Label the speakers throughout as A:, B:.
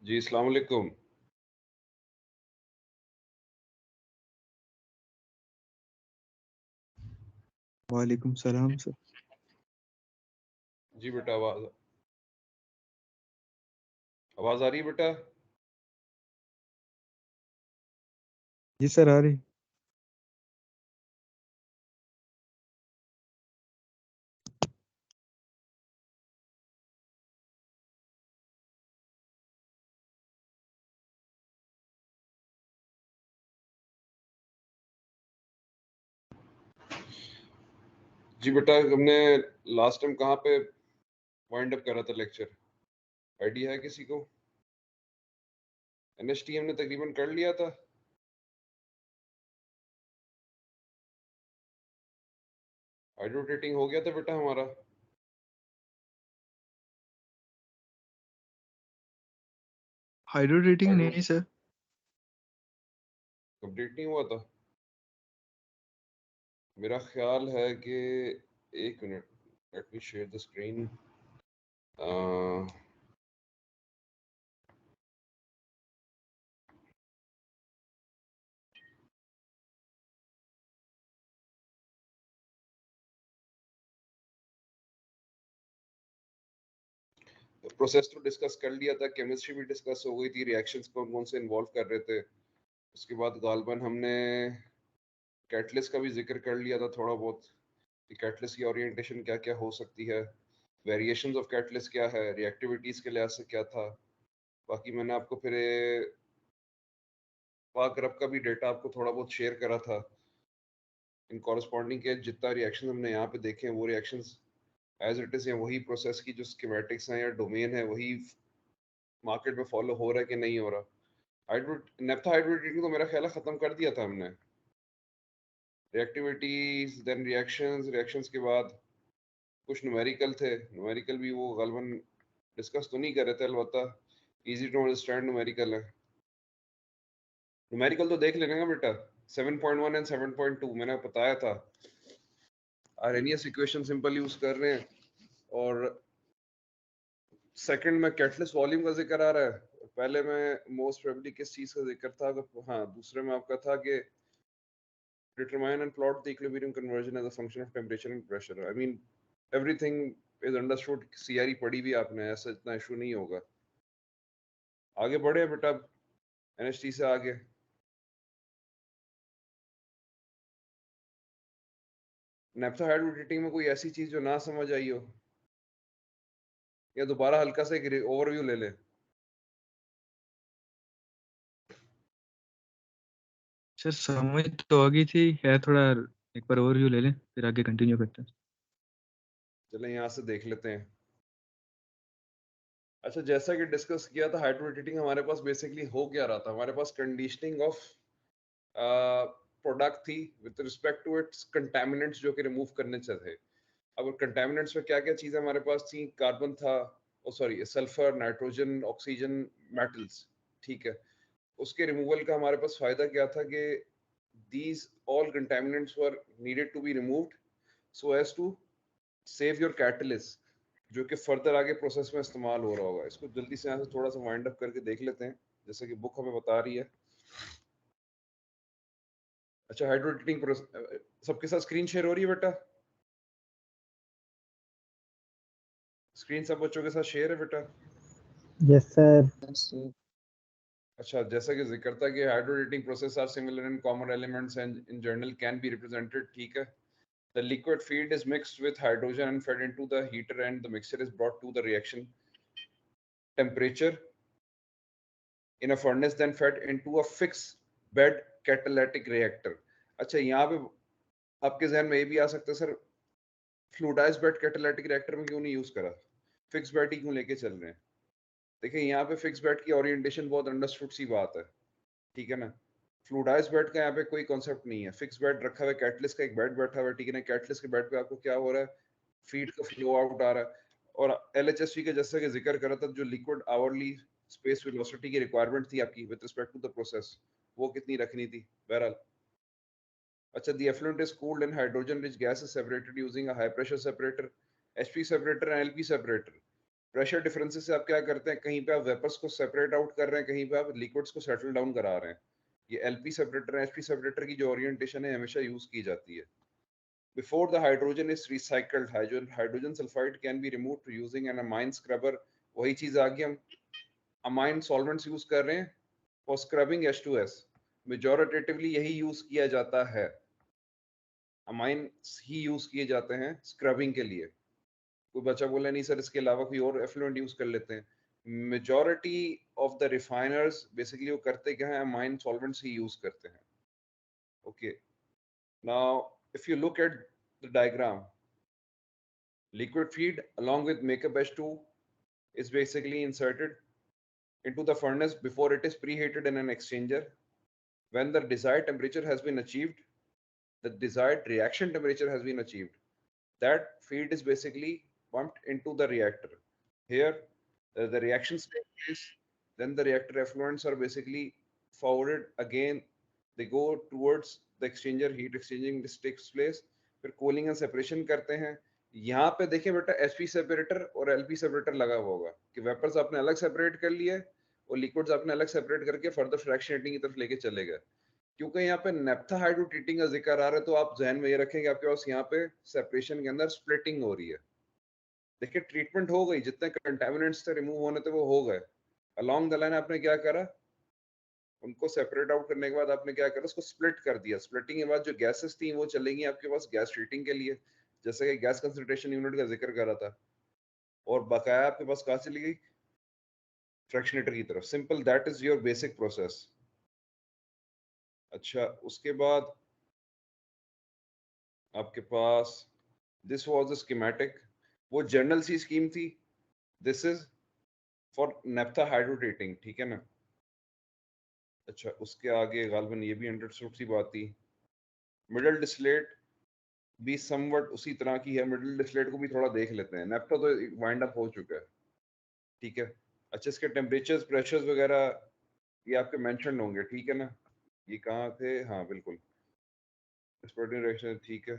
A: जी, अस्सलाम वालेकुम।
B: वालेकुम सलाम सर।
A: जी बेटा, आवाज़ आ रही है बेटा?
B: जी सर, आ रही।
A: जी बेटा, हमने लास्ट टाइम कहाँ पे वाइंड अप करा था लेक्चर? आइडिया है किसी को? एनएसटी हमने तकरीबन कर लिया था। हाइड्रोटेटिंग हो गया था बेटा हमारा।
B: हाइड्रो रेटिंग
A: हाइड्रो
B: नहीं सर।
A: कंप्लीट नहीं हुआ था। मेरा ख्याल है कि एक minute, let me share the screen. Process तो डिस्कस कर लिया था, केमिस्ट्री भी डिस्कस हो गई थी, रिएक्शंस कौन कौन से इन्वॉल्व कर रहे थे। उसके बाद गालबन हमने कैटलिस्ट का भी जिक्र कर लिया था थोड़ा बहुत, कि कैटलिस्ट की ओरिएंटेशन क्या क्या हो सकती है, वेरिएशंस ऑफ कैटलिस्ट क्या है, रिएक्टिविटीज के लिहाज से क्या था। बाकी मैंने आपको फिर पाक रब का भी डेटा आपको थोड़ा बहुत शेयर करा था। इन कॉरस्पॉन्डिंग के जितना रिएक्शन हमने यहाँ पे देखे हैं वो रिएक्शंस एज इट इज, या वही प्रोसेस की जो स्कीमेटिक्स हैं या डोमेन है वही मार्केट में फॉलो हो रहा है कि नहीं हो रहा। हाइड्रो नेफ्था हाइड्रोटेटिंग तो मेरा ख्याल है खत्म कर दिया था हमने। रिएक्टिविटीज देन रिएक्शंस, रिएक्शंस के बाद कुछ न्यूमेरिकल थे। न्यूमेरिकल भी वो गलबन डिस्कस तो नहीं कर रहे थे, अलबत्ता इजी टू अंडरस्टैंड न्यूमेरिकल है। न्यूमेरिकल तो देख लेना बेटा, 7.1 एंड 7.2 मैंने बताया था। आरएनएस इक्वेशन सिंपल यूज कर रहे हैं। और सेकंड में कैटलिस्ट वॉल्यूम का जिक्र आ रहा है। पहले में मोस्ट प्रोबेबली किस चीज का जिक्र था? हाँ, दूसरे में आपका था कि determine and plot the equilibrium conversion as a function of temperature and pressure. I mean, everything is understood. CRE पढ़ी भी आपने, ऐसा इतना इशू नहीं होगा। आगे बढ़े बेटा, एनएसटी से आगे। नेफ्था हाइड्रोटेटिंग में कोई ऐसी चीज जो ना समझ आई हो, या दोबारा हल्का सा एक ओवरव्यू ले ले।
B: सर समझ तो आ गई थी, है थोड़ा। एक बार ओवरव्यू ले लें फिर आगे कंटिन्यू करते हैं।
A: चलें यहाँ से देख लेते हैं। अच्छा, जैसा कि डिस्कस किया था, हाइड्रोटेटिंग हमारे पास बेसिकली हो क्या रहा था? हमारे पास कंडीशनिंग ऑफ प्रोडक्ट थी with respect to its contaminants जो कि रिमूव करने चाहिए। अब कंटेमिनेंट्स में क्या क्या चीज़ें हमारे पास थी? कार्बन था, oh sorry, sulphur, nitrogen, oxygen, metals. ठीक है। उसके रिमूवल का हमारे पास फायदा क्या था कि these all contaminants were needed to be removed so as to save your catalyst, जो कि फर्दर आगे प्रोसेस में इस्तेमाल हो रहा होगा। इसको जल्दी से यहाँ से थोड़ा सा वाइंड अप करके देख लेते हैं, जैसे कि बुक हमें बता रही है। अच्छा, हाइड्रोटेटिंग सबके साथ स्क्रीन शेयर हो रही है बेटा? स्क्रीन सब बच्चों के साथ शेयर है बेटा?
C: Yes sir.
A: अच्छा, जैसा कि जिक्र था कि hydrotreating process are similar in common elements and in general can be represented. ठीक है। The liquid feed is mixed with hydrogen and fed into the heater, and the mixture is brought to the reaction temperature in a furnace, then fed into a fixed bed catalytic reactor. अच्छा, यहाँ पे आपके जहन में ये भी आ सकता है, sir fluidised bed catalytic reactor में क्यों नहीं यूज करा, फिक्स बेड ही क्यों लेके चल रहे हैं? देखिए, यहाँ पे फिक्स बेड की ओरिएंटेशन बहुत अंडरस्टूड सी बात है। ठीक है ना। फ्लूइडाइज्ड बेड का यहाँ पे कोई कॉन्सेप्ट नहीं है। फिक्स बेड रखा हुआ है, कैटलिस्ट का एक बेड बैठा हुआ है। ठीक है ना। कैटलिस्ट के बेड पे आपको क्या हो रहा है? फीड का फ्लो आउट आ रहा है। और एलएचएसवी के जैसे कि जिक्र करा था, जो लिक्विड आवरली स्पेस वेलोसिटी की रिक्वायरमेंट थी आपकी with respect to the process, वो कितनी रखनी थी? बहरहाल, अच्छा, the effluent is cooled and hydrogen rich gas is separated using a high pressure separator, HP separator and LP separator. Pressure differences से आप क्या करते हैं, कहीं पे आप वेपर्स को सेपरेट आउट कर रहे हैं, कहीं पे आप लिक्विड्स को सेटल डाउन करा रहे हैं। ये एलपी सेपरेटर, एचपी सेपरेटर की जो ओरिएंटेशन है हमेशा यूज की जाती है। Before the hydrogen is recycled, hydrogen sulfide can be removed using an amine scrubber. वही चीज आगे हम amine solvents यूज कर रहे हैं for scrubbing H2S. Majoritatively यही यूज किया जाता है, amine ही यूज किए जाते हैं स्क्रबिंग के लिए। कोई बच्चा बोला नहीं सर इसके अलावा कोई और एफ्लुएंट यूज कर लेते हैं। Majority of the refiners basically वो करते क्या है, amine solvents ही यूज करते हैं। Okay, now if you look at the diagram, liquid feed along with makeup H2 is basically inserted into the furnace before it is preheated in an exchanger. When the desired temperature has been achieved, the desired reaction temperature has been achieved, that feed is basically pumped into the reactor. Here, the reactions take place, then the reactor effluents are basically forwarded again. They go towards the exchanger, heat exchanging this takes place. फिर cooling and separation करते हैं। यहाँ पे देखिए बेटा HP separator और LP separator लगा हुआ होगा कि वेपर्स आपने अलग सेपरेट कर लिए और लिक्विड्स आपने अलग सेपरेट करके फर्दर फ्रैक्शनेटिंग की तरफ लेके चले गए। क्योंकि यहाँ पे नेप्था हाइड्रोट्रीटिंग का जिक्र आ रहा है तो आप जहन में ये रखेंगे आपके पास यहाँ पे सेपरेशन के अंदर स्प्लिटिंग हो रही है। देखिए ट्रीटमेंट हो गई, जितने कंटेमिनेंट्स थे रिमूव होने थे वो हो गए। अलोंग द लाइन आपने क्या करा, उनको सेपरेट आउट करने के बाद आपने क्या करा, उसको स्प्लिट कर दिया। स्प्लिटिंग के बाद जो गैसेस थी वो चलेंगी आपके पास गैस ट्रीटिंग के लिए, जैसे कि गैस कंसंट्रेशन यूनिट का जिक्र करा था, और बकाया आपके पास कहाँ चली गई, फ्रैक्शनेटर की तरफ। Simple, that is your basic process. अच्छा, उसके बाद आपके पास दिस वाज द स्कीमेटिक, वो जनरल सी स्कीम थी। दिस इज फॉर नेप्था हाइड्रोट्रीटिंग, ठीक है ना। अच्छा, उसके आगे गालबन ये भी अंडरस्टूड सी बात थी। मिडल डिस्लेट भी समवट उसी तरह की है, मिडिल डिस्लेट को भी थोड़ा देख लेते हैं। नेफ्टा तो वाइंड अप हो चुका है, ठीक है। अच्छा, इसके टेम्परेचर्स, प्रेशर्स वगैरह ये आपके मेंशन होंगे, ठीक है ना। ये कहाँ थे, हाँ बिल्कुल, रिएक्शन, ठीक है।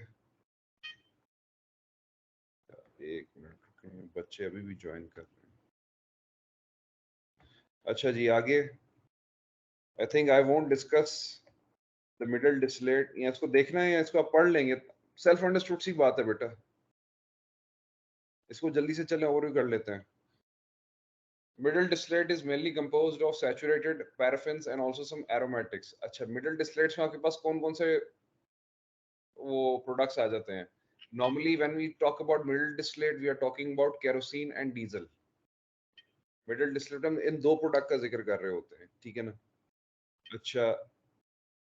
A: एक मिनट रुकें, बच्चे अभी भी ज्वाइन कर रहे हैं। अच्छा जी, आगे I think I won't discuss the middle distillate, या इसको देखना है या इसको आप पढ़ लेंगे, सेल्फ अंडरस्टूड सी बात है बेटा। इसको जल्दी से चलें और भी कर लेते हैं। Middle distillate is mainly composed of saturated paraffins and also some aromatics. अच्छा, middle distillates में आपके पास कौन कौन से वो products आ जाते हैं? Normally when we talk about middle distillate, we are talking about kerosene and diesel. Middle distillate हम इन दो product का जिक्र कर रहे होते हैं, ठीक है ना। अच्छा,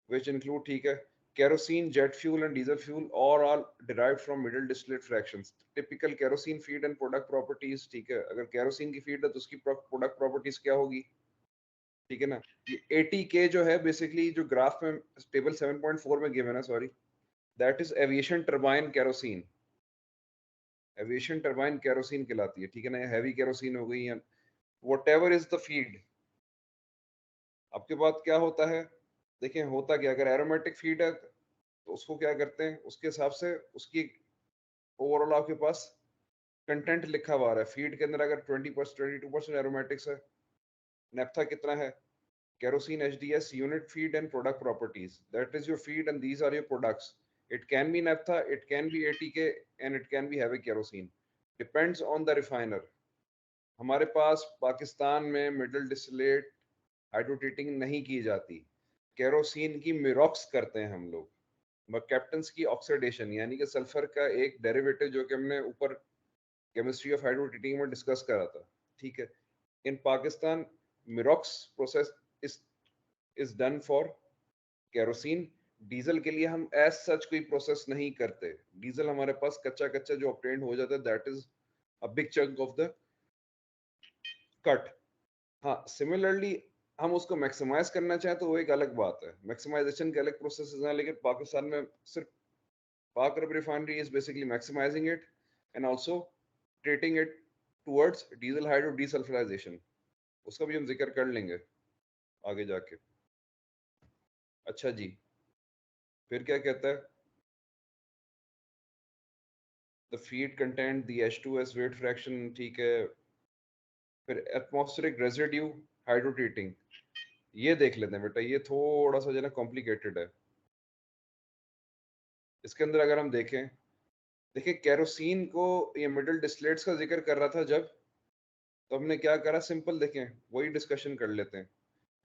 A: which include, ठीक है, kerosene, jet fuel and diesel fuel are all derived from middle distillate fractions. Typical kerosene feed and product properties, ठीक है, अगर kerosene की feed है तो उसकी product properties क्या होगी, ठीक है ना। ये 80K जो है बेसिकली जो ग्राफ में टेबल 7.4 में गिवन है, sorry, that is aviation turbine kerosene. Aviation turbine kerosene कहलाती है, ठीक है ना। हैवी केरोसिन हो गई या व्हाटएवर इज द फीड। आपके पास क्या होता है, देखें होता क्या, अगर एरोमेटिक फीड है तो उसको क्या करते हैं, उसके हिसाब से उसकी ओवरऑल आपके पास कंटेंट लिखा हुआ है। फीड के अंदर अगर 20%, 22% एरोमेटिक्स है, नेप्था कितना है, kerosene HDS unit feed and product properties. That is your feed and these are your products. It can be naphtha, it can be ATK and it can be heavy kerosene. Depends on the refiner. हमारे पास पाकिस्तान में middle distillate हाइड्रोट्रीटिंग नहीं की जाती, kerosene की मिरॉक्स करते हैं हम लोग, मर्कैप्टन्स की ऑक्सीडेशन, यानी कि सल्फर का एक डेरिवेटिव जो कि हमने ऊपर केमिस्ट्री ऑफ हाइड्रोट्रीटिंग में डिस्कस करा था, ठीक है। In Pakistan merox process is done for kerosene. Diesel के लिए हम एज सच कोई प्रोसेस नहीं करते। डीजल हमारे पास कच्चा कच्चा जो ऑब्टेन हो जाता है, that is a big chunk of the cut. हाँ, सिमिलरली हम उसको मैक्सिमाइज करना चाहें तो वो एक अलग बात है, मैक्सिमाइजेशन के अलग प्रोसेसेस हैं, लेकिन पाकिस्तान में सिर्फ Pak Arab refinery is basically maximising it and also treating it towards diesel hydrodesulphurisation. उसका भी हम जिक्र कर लेंगे आगे जाके। अच्छा जी, फिर क्या कहता है, the feed content, the H2S weight fraction, ठीक है, फिर एटमॉस्फेरिक रेजिड्यू हाइड्रोट्रीटिंग, ये देख लेते हैं बेटा, ये थोड़ा सा जो है ना कॉम्प्लिकेटेड है। इसके अंदर अगर हम देखें, देखिए केरोसिन को ये मिडिल डिस्टिलेट्स का जिक्र कर रहा था जब, तो हमने क्या करा, सिंपल देखें वही डिस्कशन कर लेते हैं।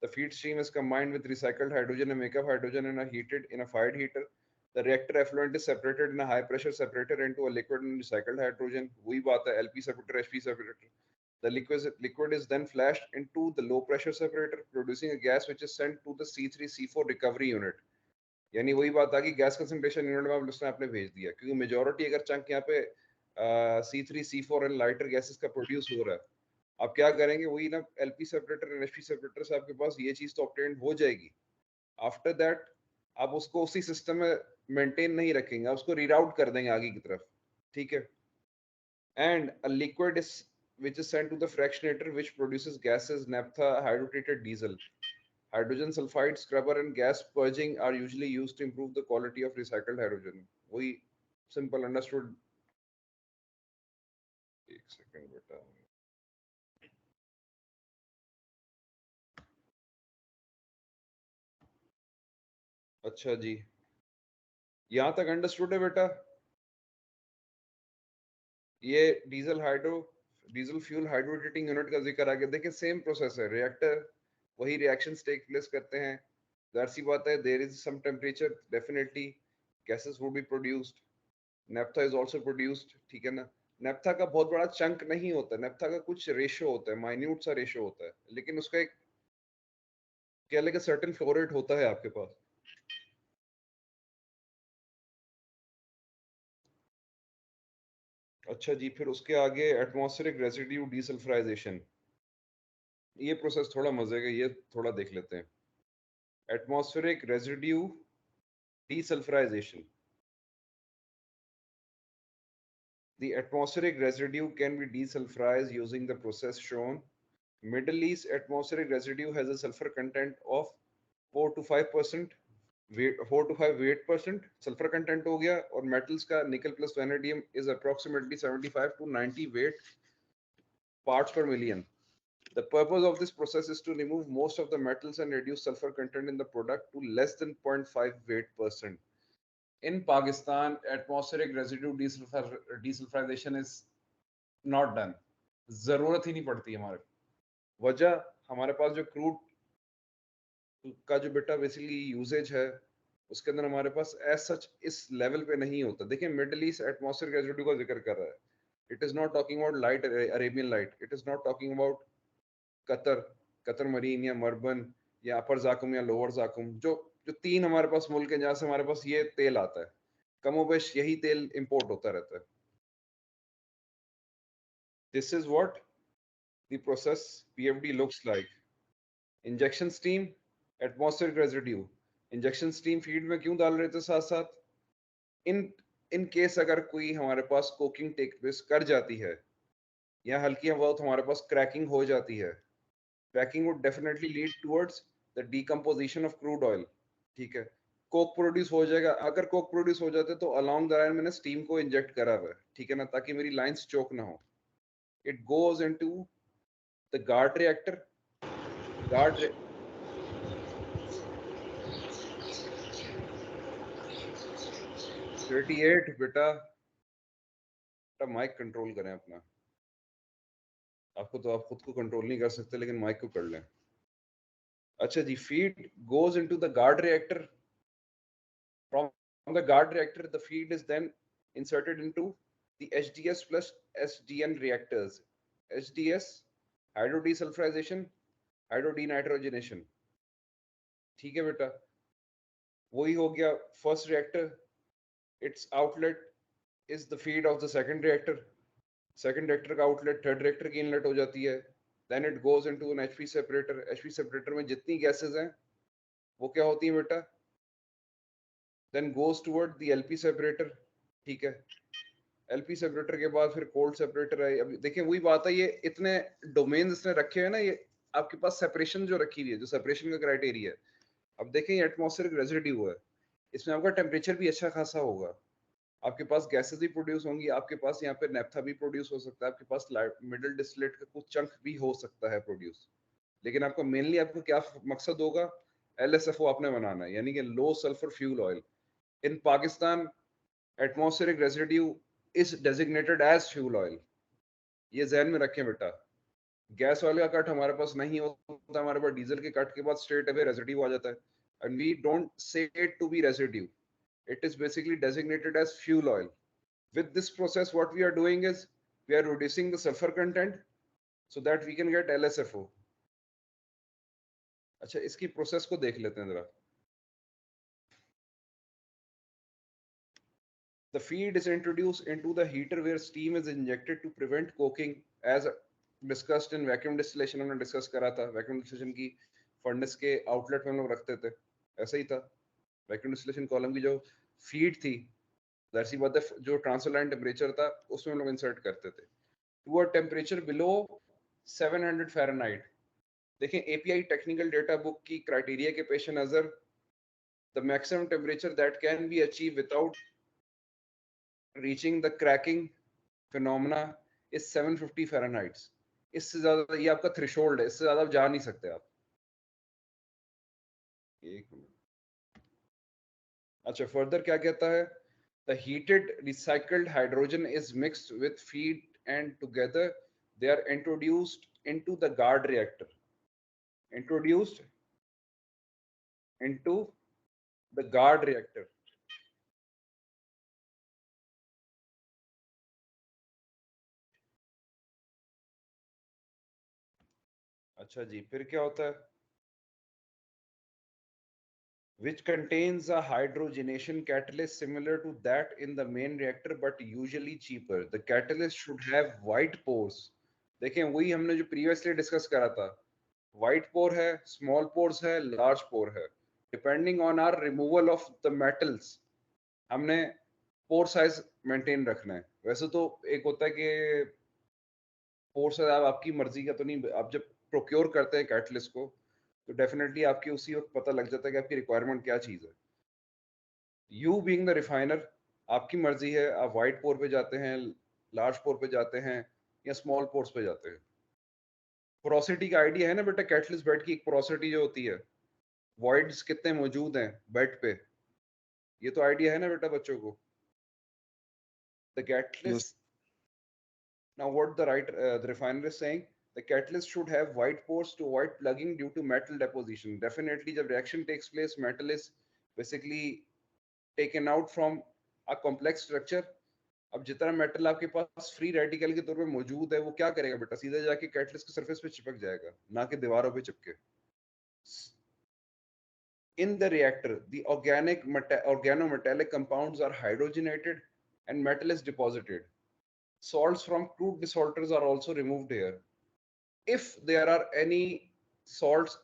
A: The feed stream is combined with recycled hydrogen and make up hydrogen and are heated in a fired heater. The reactor effluent is separated in a high pressure separator into a liquid and recycled hydrogen. वही बात है, LP separator, HP separator. The liquid is then flashed into the low pressure separator, producing a gas which is sent to the C3C4 recovery unit. यानी वही बात आ गई, gas concentration unit में आप उसने आपने भेज दिया, क्योंकि मेजोरिटी अगर चंक यहाँ पे C3C4 एंड लाइटर गैसेस का प्रोड्यूस हो रहा है, आप क्या करेंगे, वही ना LP separator and HP separator से आपके पास ये चीज तो ऑब्टेन हो जाएगी। आफ्टर दैट आप उसको उसी सिस्टम में मेंटेन नहीं रखेंगे, आप उसको रीराउट कर देंगे आगे की तरफ, ठीक है। And a liquid is which is sent to the fractionator which produces gases naphtha, hydrotreated diesel. Hydrogen sulfide scrubber and gas purging are usually used to improve the quality of recycled hydrogen. वही simple understood। एक second बेटा, अच्छा जी, यहां तक understood है बेटा। ये diesel fuel हाइड्रोट्रीटिंग unit का जिक्र आ गया। देखिए सेम प्रोसेस है, रिएक्टर वही रिएक्शंस टेक प्लेस करते हैं, जाहिर सी बात है there is some temperature, definitely gases would be produced, naphtha is also produced, ठीक है ना। नेफ्था का बहुत बड़ा चंक नहीं होता, नेफ्था का कुछ रेशियो होता है, माइन्यूट सा रेशियो होता है, लेकिन उसका एक कह लें कि सर्टेन फ्लो रेट होता है आपके पास। अच्छा जी, फिर उसके आगे एटमॉस्फेरिक रेसिड्यू डीसल्फराइजेशन, ये प्रोसेस थोड़ा मजे का, ये थोड़ा देख लेते हैं। Atmospheric residue desulfurization. The atmospheric residue can be desulfurized using the process shown. Middle East atmospheric residue has a sulfur content of 4 to 5%, 4 to 5 weight% sulfur content हो गया, और metals का nickel plus vanadium is approximately 75 to 90 weight parts per million. The purpose of this process is to remove most of the metals and reduce sulfur content in the product to less than 0.5 weight%. In Pakistan, atmospheric residue desulfurization is not done. जरूरत ही नहीं पड़ती हमारे, वजह हमारे पास जो crude का जो बेटा बेसिकली यूजेज है, उसके अंदर हमारे पास एज सच इस लेवल पे नहीं होता। देखिए मिडिल ईस्ट एटमॉस्फेरिक रेजिड्यू का जिक्र कर रहा है, it is not talking about light Arabian light, it is not talking about Qatar marine या मरबन या अपर जाकुम या लोअर जाकुम, जो जो तीन हमारे पास मुल्क हैं जहां से हमारे पास ये तेल आता है, कमोबेश यही तेल इंपोर्ट होता रहता है। This is what the process PFD looks like. Injection steam, atmospheric residue, injection steam feed में क्यों डाल रहे थे साथ साथ, इन इन केस अगर कोई हमारे पास कोकिंग टेक प्लेस कर जाती है या हल्की बहुत हमारे पास क्रैकिंग हो जाती है, cracking would definitely lead towards the decomposition of crude oil, ठीक है। कोक प्रोड्यूस हो जाएगा, अगर कोक प्रोड्यूस हो जाते तो अलोंग द लाइन मैंने स्टीम को इंजेक्ट करा हुआ है, ठीक है ना, ताकि मेरी लाइंस चोक ना हो। It goes into the guard reactor, guard 38 बेटा, माइक कंट्रोल करें अपना, आपको तो आप खुद को कंट्रोल नहीं कर सकते, लेकिन माइक को कर लें। अच्छा जी, feed goes into the guard reactor, from the guard reactor the feed is then inserted into the HDS plus SDN reactors. HDS hydrodesulfurization, hydrodenitrogenation, ठीक है बेटा, वही हो गया first reactor. Its outlet is the feed of the second reactor, second reactor का outlet third reactor की inlet हो जाती है। Then it goes into an HP separator, HP separator में जितनी गैसेस हैं वो क्या होती है बेटा, then goes toward the LP separator, ठीक है। एलपी सेपरेटर के बाद फिर कोल्ड सेपरेटर है। अभी देखिए वही बात है, ये इतने डोमेन इसने रखे हैं ना, ये आपके पास सेपरेशन जो रखी हुई है, जो सेपरेशन का क्राइटेरिया है। अब देखें ये एटमॉस्फेरिक रेजिड्यू है, इसमें आपका टेम्परेचर भी अच्छा खासा होगा, आपके पास गैसेस भी प्रोड्यूस होंगी, आपके पास यहाँ पे नेफ्था भी प्रोड्यूस हो सकता है, आपके पास मिडिल डिस्टिलेट का कुछ चंक भी हो सकता है प्रोड्यूस। लेकिन आपको मेनली आपको क्या मकसद होगा, LSFO आपने बनाना है, यानी कि low sulphur fuel oil. In Pakistan atmospheric residue is designated as fuel oil, ये जहन में रखें बेटा। गैस ऑयल का कट हमारे पास नहीं होता, हमारे पास डीजल के कट के बाद स्ट्रेट अवे रेजिड्यू आ जाता है, and we don't say it to be residue, it is basically designated as fuel oil. With this process, what we are doing is we are reducing the sulfur content so that we can get LSFO. अच्छा, इसकी process को देख लेते हैं जरा। The feed is introduced into the heater where steam is injected to prevent coking, as discussed in vacuum distillation. हमने discuss करा था वैक्यूम डिस्टिलेशन की फर्नेस के आउटलेट में हम लोग रखते थे, ऐसा ही था। वैक्यूम डिस्टिलेशन कॉलम की जो फीड थी, सी बात है, जो ट्रांसफर लाइन टेम्परेचर था उसमें हम लोग इंसर्ट करते थे to a temperature below 700 Fahrenheit. देखें एपीआई टेक्निकल डेटा बुक की क्राइटेरिया के पेश नजर the maximum temperature that can be achieve without reaching the cracking phenomena is 750 Fahrenheit. इससे ज्यादा ये आपका थ्रेशोल्ड है, इससे ज्यादा आप जा नहीं सकते आप। एक मिनट। अच्छा, फर्दर क्या कहता है, the heated recycled hydrogen is mixed with feed and together they are introduced into the guard reactor, introduced into the guard reactor। अच्छा जी, फिर क्या होता है, which contains a hydrogenation catalyst similar to that in the main reactor but usually cheaper। the catalyst should have white pores। देखें वही हमने जो previously discuss करा था, वाइट पोर है, स्मॉल पोर्स है, लार्ज पोर है, depending on our removal of the metals हमने पोर साइज मेंटेन रखना है। वैसे तो एक होता है कि पोर साइज आपकी मर्जी का तो नहीं, आप जब प्रोक्योर करते हैं कैटलिस्ट को तो डेफिनेटली आपकी उसी वक्त पता लग जाता है कि आपकी रिक्वायरमेंट क्या चीज़ है। यू बीइंग द रिफाइनर, आपकी मर्जी है, आप वाइट पोर पे जाते हैं, लार्ज पोर पे जाते हैं या स्मॉल पोर्स पे जाते हैं। पोरोसिटी का आइडिया है ना बेटा, कैटलिस्ट बेड की एक पोरोसिटी जो होती है, वॉइड्स कितने मौजूद हैं बेड पे, ये तो आइडिया है ना बेटा बच्चों को। The catalyst, now what the refiner is saying, the catalyst should have white pores to avoid plugging due to metal deposition। Definitely जब reaction takes place, metal is basically taken out from a complex structure। अब जितना metal आपके पास free radical के तौर पे मौजूद है, वो क्या करेगा बेटा, सीधे जाके कैटलिस्ट की सरफेस पे चिपक जाएगा, ना कि दीवारों पे चिपके। In the reactor, the organometallic compounds are hydrogenated and metal is deposited। Salts from crude desalters are also removed here। If there are any salts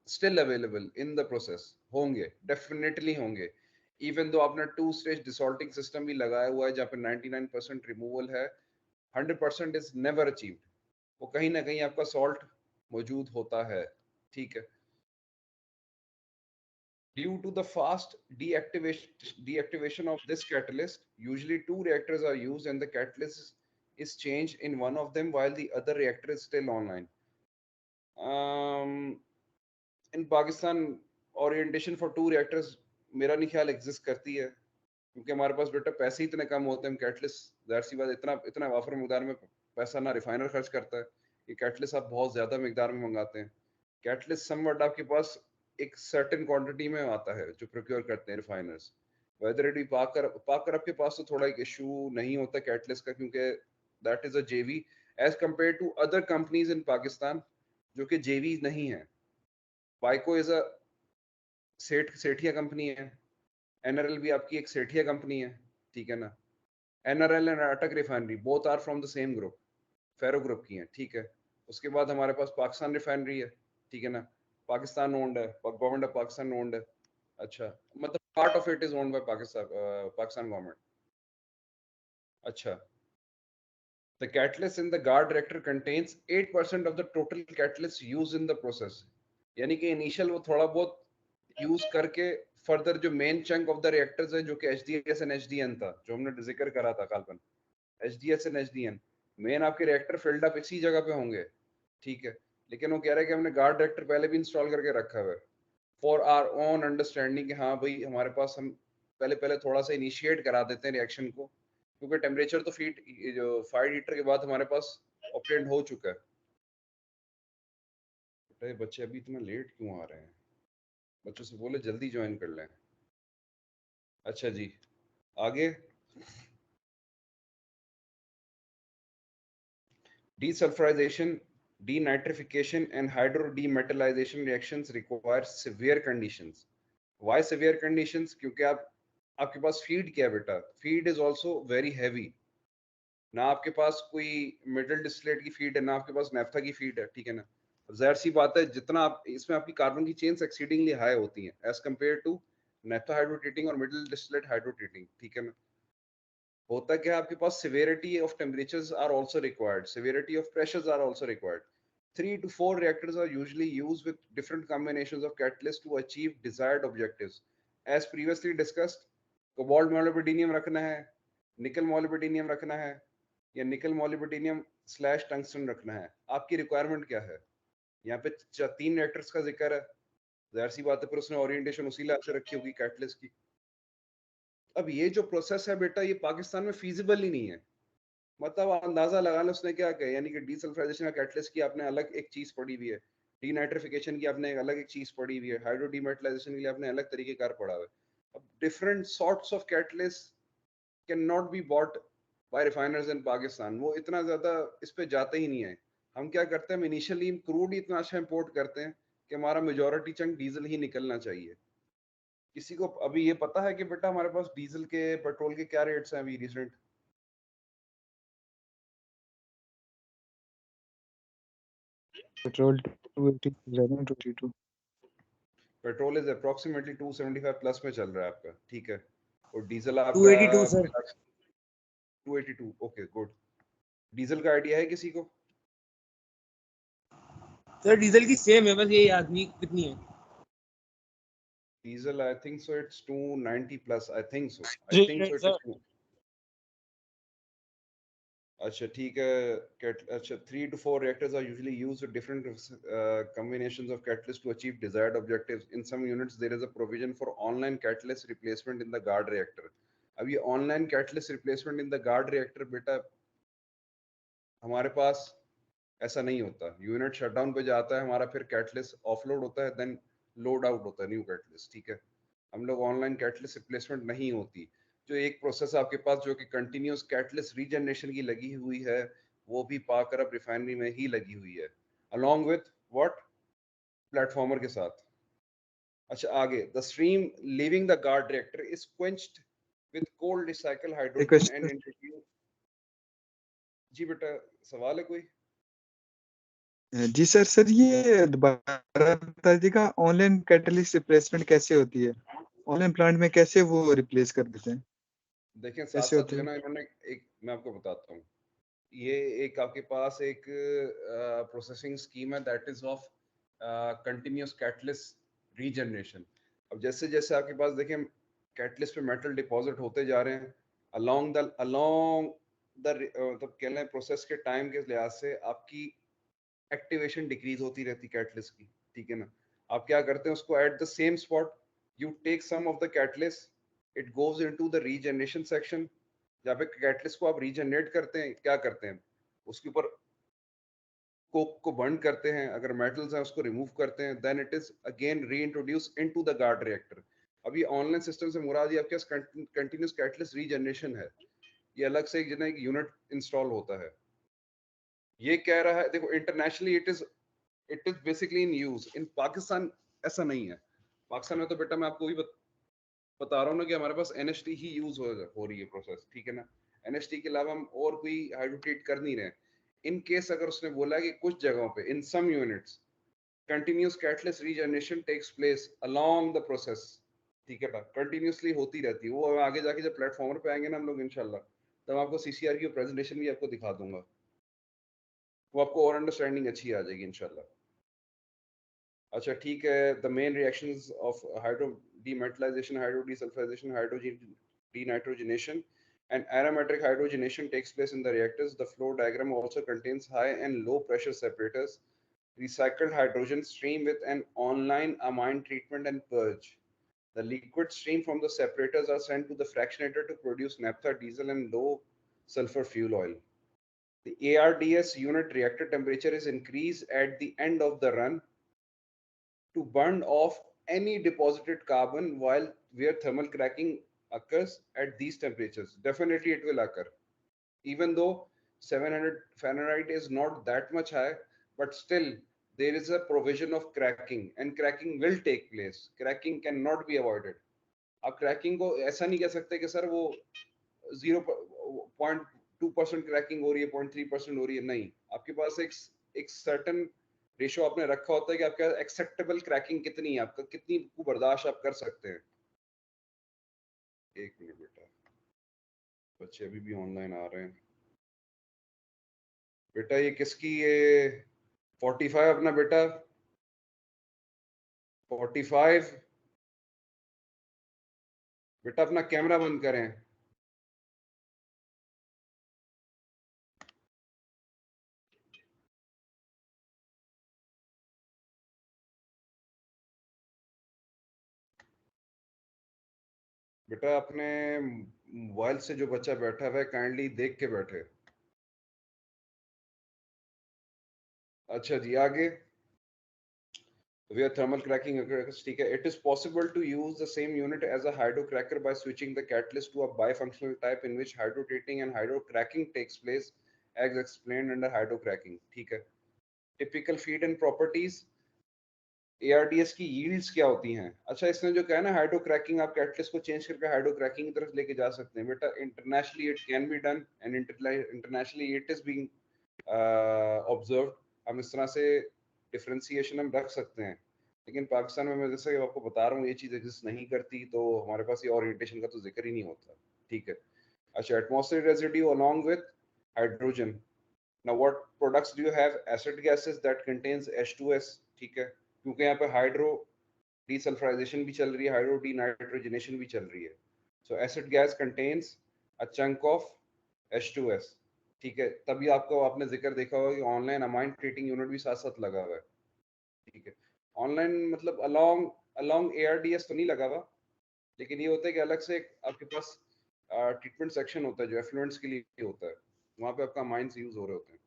A: still available in the process, होंगे, definitely होंगे। Even though आपने 2-stage desalting system भी लगाया हुआ है जहाँ पे 99% removal है, 100% is never achieved। वो कहीं ना कहीं आपका salt मौजूद होता है, ठीक है। Due to the fast deactivation of this catalyst, usually 2 reactors are used and the catalyst is changed in one of them while the other reactor is still online। In Pakistan, orientation for 2 reactors मेरा नहीं ख्याल exist करती है, क्योंकि हमारे पास बेटा पैसे ही इतने कम होते हैं। कैटलिस्ट, जाहिर सी बात, इतना वाफर मकदार में पैसा ना रिफाइनर खर्च करता है, ये कैटलिस्ट आप बहुत ज़्यादा मकदार में मंगाते हैं। कैटलिस्ट समवट आपके पास एक सर्टेन क्वांटिटी में आता है जो प्रोक्योर करते हैं रिफाइनर्स। वेदर इट बी पाकर आपके पास तो थोड़ा एक इशू नहीं होता कैटलिस्ट का, क्योंकि that is a JV as compare to other companies in Pakistan जो कि जेवी नहीं है। वाइको इज अ सेठिया कंपनी है, एनआरएल भी आपकी एक सेठिया कंपनी है, ठीक है ना। NRL and Attock refinery both are from the same group, फेरो ग्रुप की हैं, ठीक है। उसके बाद हमारे पास पाकिस्तान रिफाइनरी है, ठीक है ना, पाकिस्तान ओन्ड है, गवर्नमेंट ऑफ पाकिस्तान ओन्ड है। अच्छा, मतलब part of it is owned by Pakistan government. अच्छा, the catalyst in the guard reactor contains 8% of the total catalyst used in the process। यानी कि इनिशियल वो थोड़ा बहुत यूज करके फर्दर जो main chunk of the reactors है जो कि HDS एंड HDN था, जो हमने जिक्र करा था काल्पन, HDS एंड HDN मेन आपके रिएक्टर फिल्ड अप इसी जगह पे होंगे, ठीक है। लेकिन वो कह रहा है कि हमने गार्ड रिएक्टर पहले भी इंस्टॉल करके रखा हुआ है फॉर आवर ओन अंडरस्टैंडिंग, कि हाँ भाई हमारे पास हम पहले पहले थोड़ा सा इनिशिएट करा देते हैं रिएक्शन को, क्योंकि टेम्परेचर तो फीड जो फायर हीटर के बाद हमारे पास ऑपरेट हो चुका है। बेटा ये बच्चे अभी इतना लेट क्यों आ रहे हैं? बच्चों से बोले जल्दी ज्वाइन कर लें। अच्छा जी आगे, desulfurization, denitrification and hydrodemetallization reactions require severe conditions. Why severe conditions? क्योंकि आपके पास फीड क्या है बेटा, feed is also very heavy, ना आपके पास कोई मिडिल डिस्टिलेट की फीड है, ना आपके पास नेफ्था की फीड है, ठीक है ना। जाहिर सी बात है जितना आप इसमें आपकी कार्बन की चेन्स एक्सीडिंगली हाई होती हैं एज कंपेयर टू नेफ्था हाइड्रोट्रीटिंग और मिडिल डिस्टिलेट हाइड्रोट्रीटिंग, ठीक है ना। होता क्या है आपके पास severity of temperatures are also required, severity of pressures are also required. 3 to 4 reactors are usually used with different combinations of catalysts to achieve desired objectives. As previously discussed, cobalt molybdenum रखना है, nickel molybdenum रखना है, या nickel molybdenum / tungsten रखना है, आपकी requirement क्या है? यहाँ पे 3 reactors का जिक्र है, जाहिर सी बात है फिर उसने ओरिएंटेशन उसी लिहाज से रखी होगी कैटलिस्ट की। अब ये जो प्रोसेस है बेटा ये पाकिस्तान में फीजिबल ही नहीं है, मतलब अंदाजा लगा लो उसने क्या किया, यानी कि डीसल्फ्राइजेशन का कैटलिस्ट की आपने अलग एक चीज पड़ी हुई है, डीनाइट्रिफिकेशन की आपने अलग एक चीज पड़ी हुई है, हाइड्रो डीमेटलाइजेशन के लिए आपने अलग तरीके कार पड़ा हुआ है। अब different sorts of catalyst can not be bought by refiners in Pakistan, वो इतना ज्यादा इस पे जाते ही नहीं है। हम क्या करते हैं, हम इनिशियली क्रूड ही इतना अच्छा इंपोर्ट करते हैं कि हमारा मेजोरिटी चंक डीजल ही निकलना चाहिए। किसी को अभी ये पता है कि बेटा हमारे पास डीजल के पेट्रोल के क्या रेट्स हैं अभी recent?
B: Petrol 280
A: petrol is approximately 275 plus में चल रहा है आपका, ठीक है, और डीजल आपका
D: 282 सर।
A: 282, okay good. डीजल का आइडिया है किसी को?
D: सर डीजल की सेम है, बस ये याद नहीं कितनी है।
A: Diesel I think so it's 290 plus, I think so it is. अच्छा ठीक है, अच्छा 3 to 4 reactors are usually used with different combinations of catalysts to achieve desired objectives. In some units there is a provision for online catalyst replacement in the guard reactor. अब ये online catalyst replacement in the guard reactor बेटा हमारे पास ऐसा नहीं होता, unit shutdown पे जाता है हमारा, फिर कैटलिस्ट ऑफलोड होता है, देन लोड आउट होता है न्यू कैटलिस्ट, ठीक है। हम लोग ऑनलाइन कैटलिस्ट रिप्लेसमेंट नहीं होती। जो एक प्रोसेस आपके पास जो कि कंटिन्यूस कैटलिस्ट रीजनरेशन की लगी हुई है, वो भी पाकर अब रिफाइनरी में ही लगी हुई है, अलॉन्ग विथ व्हाट, प्लेटफॉर्मर के साथ। अच्छा आगे, the stream leaving the guard reactor is quenched with cold recycle hydrogen and introduce. जी बेटा सवाल है कोई?
B: जी सर। सर ये दोबारा बता दीजिएगा, ऑनलाइन कैटलिस्ट रिप्लेसमेंट कैसे होती है? ऑनलाइन प्लांट में कैसे वो रिप्लेस कर देते हैं?
A: देखें साथ
B: कैसे
A: साथ
B: होते
A: जो है
B: हैं?
A: ना इन्होंने एक, मैं आपको बताता हूँ, ये एक आपके पास एक प्रोसेसिंग स्कीम है that is of continuous catalyst regeneration. अब जैसे जैसे आपके पास देखें कैटलिस्ट पे मेटल डिपॉजिट होते जा रहे हैं अलोंग द मतलब कह लें प्रोसेस के टाइम के लिहाज से आपकी एक्टिवेशन डिक्रीज होती रहती कैटलिस्ट की, ठीक है ना। आप क्या करते हैं उसको at the same spot you take some of the catalyst, it goes into the regeneration section, जहाँ पे कैटलिस्ट को आप रीजनरेट करते हैं, क्या करते हैं उसके ऊपर कोक को बर्न करते हैं, अगर मेटल्स हैं उसको रिमूव करते हैं, देन इट इज अगेन री introduce into the guard reactor. अब ये ऑनलाइन सिस्टम से मुराद ये आपके कंटिन्यूस कैटलिस्ट रीजनरेशन है, ये अलग से एक यूनिट इंस्टॉल होता है। ये कह रहा है देखो internationally it is basically in use, in Pakistan ऐसा नहीं है। पाकिस्तान में तो बेटा मैं आपको भी बता रहा हूँ ना कि हमारे पास NHT ही यूज हो रही है प्रोसेस, ठीक है ना। NHT के अलावा हम और कोई हाइड्रोट्रीट कर नहीं रहे। इन केस अगर उसने बोला कि कुछ जगहों पे in some units continuous catalyst regeneration takes place along the process, ठीक है ना, कंटिन्यूसली होती रहती है वो। आगे जाके जब प्लेटफॉर्म पे आएंगे ना हम लोग इंशाल्लाह, तब आपको CCR की प्रेजेंटेशन भी आपको दिखा दूंगा, वो आपको और अंडरस्टैंडिंग अच्छी आ जाएगी इंशाल्लाह। अच्छा ठीक है, the main reactions of hydro demetallization, hydrodesulfurization, denitrogenation, and aromatic hydrogenation takes place in the reactors. The flow diagram also contains high and low pressure separators, recycled hydrogen stream with an online amine treatment and purge. The liquid stream from the separators are sent to the fractionator to produce naphtha, diesel, and low sulfur fuel oil. The ARDS unit reactor temperature is increased at the end of the run to burn off any deposited carbon while where thermal cracking occurs at these temperatures. Definitely it will occur. Even though 700 Fahrenheit is not that much high, but still there is a provision of cracking and cracking will take place. Cracking cannot be avoided. आप cracking को ऐसा नहीं कह सकते कि sir वो 0.2% cracking हो रही है 0.3% हो रही है नहीं आपके पास एक सर्टन रेशो आपने रखा होता है कि आपका एक्सेप्टेबल क्रैकिंग कितनी है आपका कितनी को बर्दाश्त आप कर सकते हैं एक मिनट बेटा बच्चे अभी भी ऑनलाइन आ रहे हैं बेटा ये किसकी ये 45 अपना बेटा 45 बेटा अपना कैमरा बंद करें बेटा अपने मोबाइल से जो बच्चा बैठा हुआ है काइंडली देख के बैठे अच्छा जी आगे where thermal cracking occurs ठीक है it is possible to use the same unit as a hydrocracker by switching the catalyst to a bifunctional type in which hydrotreating and hydrocracking takes place as explained under hydrocracking ठीक है typical feed and properties ARDS की yields क्या होती हैं अच्छा इसने जो कहा ना हाइड्रोक्रैकिंग आप कैटलिस्ट को चेंज करके हाइड्रोक्रैकिंग की तरफ लेके जा सकते हैं बेटा internationally it can be done and internationally it is being observed हम इस तरह से डिफरेंशिएशन हम रख सकते हैं लेकिन पाकिस्तान में मैं जैसे आपको बता रहा हूँ ये चीज़ एग्जिस्ट नहीं करती तो हमारे पास ये ओरिएंटेशन का तो जिक्र ही नहीं होता ठीक है अच्छा atmospheric residue along with hydrogen now what products do you have acid gases that contains H2S ठीक है क्योंकि यहाँ पे हाइड्रो डीसल्फराइजेशन भी चल रही है हाइड्रो डीनाइट्रोजनेशन भी चल रही है सो acid gas contains a chunk of H2S ठीक है तभी आपको आपने जिक्र देखा होगा कि ऑनलाइन अमाइन ट्रीटिंग यूनिट भी साथ साथ लगा हुआ है ठीक है ऑनलाइन मतलब अलोंग अलोंग ARDS तो नहीं लगा हुआ लेकिन ये होता है कि अलग से आपके पास ट्रीटमेंट सेक्शन होता है जो एफ्लुएंट्स के लिए होता है वहाँ पे आपका अमाइंस यूज हो रहे होते हैं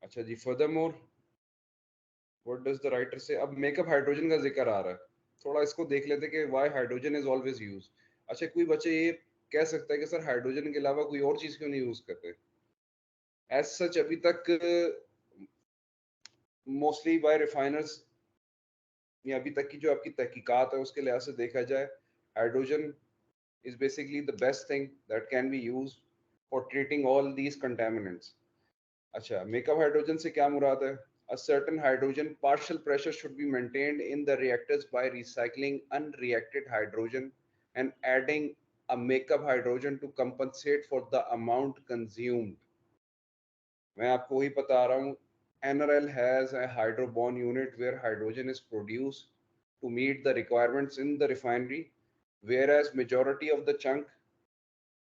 A: अच्छा जी furthermore what does the writer say about makeup hydrogen का जिक्र आ रहा है थोड़ा इसको देख लेते कि why hydrogen is always use अच्छा कोई बच्चे ये कह सकता है कि सर हाइड्रोजन के अलावा कोई और चीज क्यों नहीं यूज करते एज सच अभी तक मोस्टली बाय रिफाइनर्स या अभी तक की जो आपकी तहकीकात है उसके लिहाज से देखा जाए hydrogen is basically the best thing that can be used for treating all these contaminants अच्छा मेकअप हाइड्रोजन से क्या मुराद है A certain hydrogen partial pressure should be maintained in the reactors by recycling unreacted hydrogen and adding a makeup hydrogen to compensate for the amount consumed. मैं आपको वही बता रहा हूँ NRL has a hydrobond unit where hydrogen is produced to meet the requirements in the refinery, whereas majority of the chunk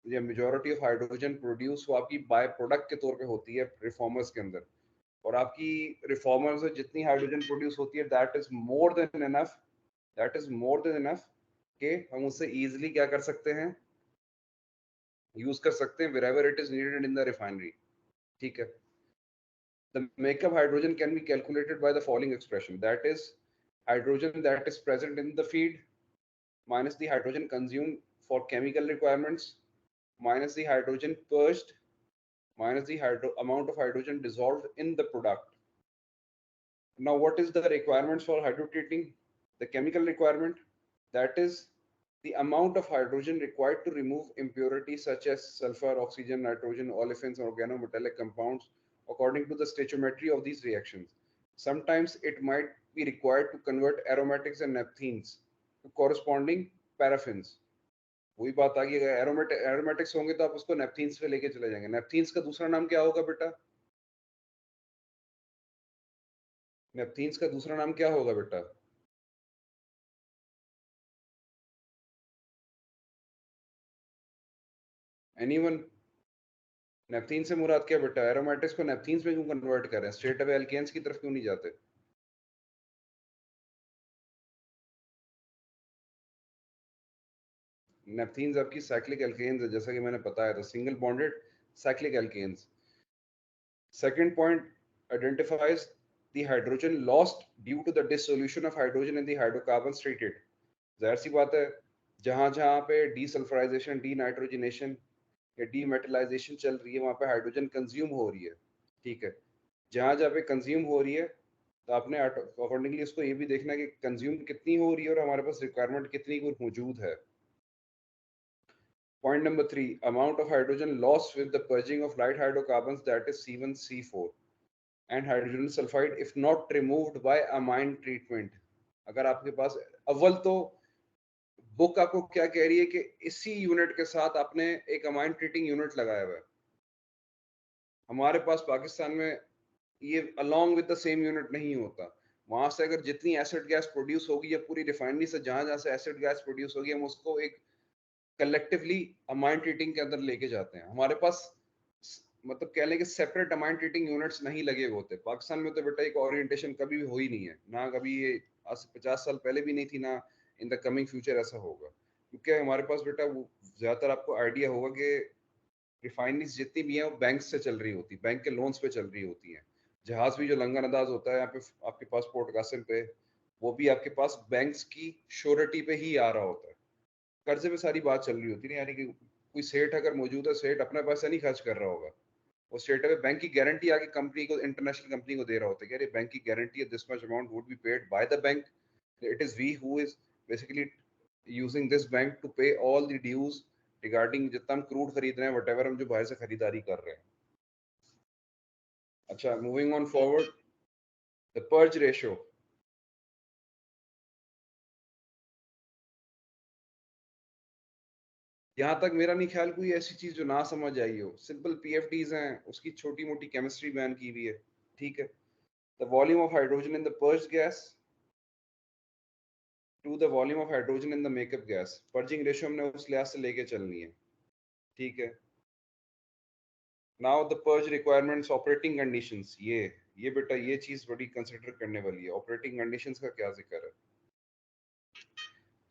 A: या majority of hydrogen produced वो आपकी by product के तौर पे होती है रिफॉर्मर्स के अंदर और आपकी रिफॉर्मर से जितनी हाइड्रोजन प्रोड्यूस होती है that is more than enough कि हम उससे इजीली क्या कर सकते हैं यूज कर सकते हैं wherever it is needed in the refinery ठीक है the makeup hydrogen can be calculated by the following expression that is hydrogen that is present in the feed minus the hydrogen consumed for chemical requirements minus the hydrogen purged minus the amount of hydrogen dissolved in the product. Now, what is the requirements for hydrotreating? The chemical requirement, that is the amount of hydrogen required to remove impurities such as sulfur, oxygen, nitrogen, olefins, and organometallic compounds according to the stoichiometry of these reactions. Sometimes it might be required to convert aromatics and naphthenes to corresponding paraffins. वही बात आ गई अगर aromatics होंगे तो आप उसको नेप्थीन्स पे लेके चले जाएंगे नेप्थीन्स का दूसरा नाम क्या होगा बेटा नेप्थीन्स का दूसरा नाम क्या होगा बेटा एनीवन? नेपथीन से मुराद क्या बेटा? एरोमेटिक्स को नेपथीन्स में क्यों कन्वर्ट कर रहे हैं? स्ट्रेट अवे एल्केन्स की तरफ क्यों नहीं जाते? नेपथीन्स आपकी साइक्लिक एल्केन्स है, जैसा कि मैंने बताया था, single bonded cyclic alkanes. Second point identifies the hydrogen lost due to the dissolution of hydrogen in the hydrocarbons treated. जाहिर सी बात है, जहां जहां पे डीसल्फराइजेशन, डीनाइट्रोजनेशन या डीमेटलाइजेशन चल रही है, वहां पे हाइड्रोजन कंज्यूम हो रही है. ठीक है, जहां जहां पे कंज्यूम हो रही है तो आपने अकॉर्डिंगली उसको ये भी देखना है कि कंज्यूम कितनी हो रही है और हमारे पास रिक्वायरमेंट कितनी की मौजूद है. Point number 3, amount of hydrogen lost with the purging of light hydrocarbons, that is C1C4 and hydrogen sulfide if not removed by amine treatment. अगर आपके पास, अव्वल तो बुक आपको क्या कह रही है कि इसी यूनिट के साथ आपने एक अमाइन ट्रीटिंग यूनिट लगाया हुआ है. हमारे पास पाकिस्तान में ये along with the same unit नहीं होता. वहां से अगर जितनी एसिड गैस प्रोड्यूस होगी या पूरी रिफाइनरी से जहां जहां से एसिड गैस प्रोड्यूस होगी, हम उसको एक कलेक्टिवली अमाइन ट्रीटिंग के अंदर लेके जाते हैं. हमारे पास मतलब कह लें कि सेपरेट अमाइन ट्रीटिंग यूनिट्स नहीं लगे होते. पाकिस्तान में तो बेटा एक ओरिएंटेशन कभी भी हो ही नहीं है, ना कभी ये आज से 50 साल पहले भी नहीं थी, ना इन द कमिंग फ्यूचर ऐसा होगा. क्योंकि हमारे पास बेटा वो ज्यादातर आपको आइडिया होगा कि रिफाइनरीज जितनी भी हैं वो बैंक से चल रही होती, बैंक के लोन्स पे चल रही होती हैं. जहाज भी जो लंगर अंदाज होता है यहाँ पे आपके पास पोर्ट कासिम पे, वो भी आपके पास बैंक्स की श्योरिटी पे ही आ रहा होता है. कर्जे पे सारी बात चल रही होती है. यानी कि कोई सेठ अगर मौजूद है, सेठ अपना पैसा नहीं खर्च कर रहा होगा, वो स्ट्रेट अवे बैंक की गारंटी आके कंपनी को, इंटरनेशनल कंपनी को दे रहा होता है कि अरे बैंक की गारंटी है, this much amount would be paid by the bank. It is we who is basically using this bank to pay all the dues regarding जितना हम क्रूड खरीद रहे हैं, वट हम जो बाहर से खरीदारी कर रहे हैं. अच्छा, moving on forward, the purge ratio. यहाँ तक मेरा नहीं ख्याल कोई ऐसी चीज जो ना समझ आई हो. सिंपल पीएफडीज हैं, उसकी छोटी मोटी केमिस्ट्री बयान की हुई है. ठीक है, the volume of hydrogen in the purge gas to the volume of hydrogen in the makeup gas. Purging ratio हमने उस लिहाज से लेके चलनी है. ठीक है, now the purge requirements, operating conditions. ये बेटा ये चीज बड़ी कंसिडर करने वाली है. ऑपरेटिंग कंडीशंस का क्या जिक्र है?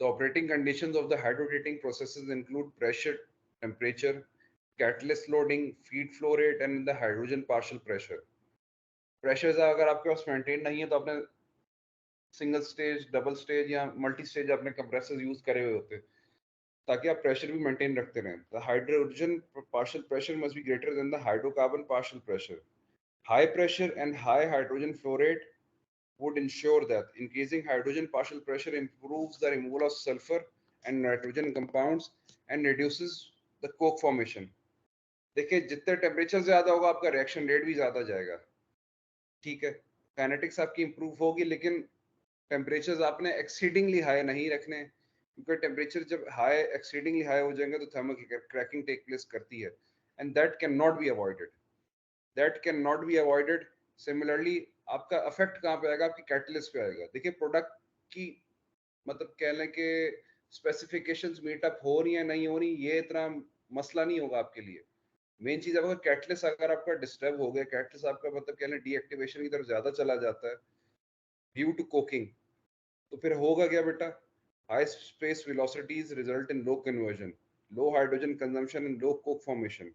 A: The operating conditions of the hydrotreating processes include pressure, temperature, catalyst loading, feed flow rate and the hydrogen partial pressure. Pressures अगर आपके पास मेंटेन नहीं है तो आपने सिंगल स्टेज, डबल स्टेज या मल्टी स्टेज अपने कंप्रेसर्स यूज करे हुए होते ताकि आप प्रेशर भी मेंटेन रखते रहें. The hydrogen partial pressure must be greater than the hydrocarbon partial pressure. High pressure and high hydrogen flow rate would ensure that increasing hydrogen partial pressure improves the removal of sulfur and nitrogen compounds and reduces the coke formation. देखिए, जितने temperature ज्यादा होगा आपका reaction rate भी ज्यादा जाएगा. ठीक है, काइनेटिक्स आपकी इंप्रूव होगी, लेकिन टेम्परेचर्स आपने एक्सीडिंगली हाई नहीं रखने, क्योंकि टेम्परेचर जब हाई एक्सीडिंगली हाई हो जाएंगे तो थर्मल क्रैकिंग टेक प्लेस करती है, and that can not be avoided. That can not be avoided. Similarly आपका इफेक्ट कहाँ पे आएगा? आपकी कैटलिस्ट पे आएगा. देखिए, प्रोडक्ट की मतलब कह लें कि स्पेसिफिकेशंस मीट अप हो रही है नहीं हो रही, ये इतना मसला नहीं होगा आपके लिए. मेन चीज आपका कैटलिस्ट अगर आपका डिस्टर्ब हो गया, कैटलिस्ट आपका मतलब कह लें डीएक्टिवेशन की तरफ ज्यादा चला जाता है ड्यू टू कोकिंग, तो फिर होगा क्या बेटा? High space velocities result in low conversion, low hydrogen consumption and low Coke formation.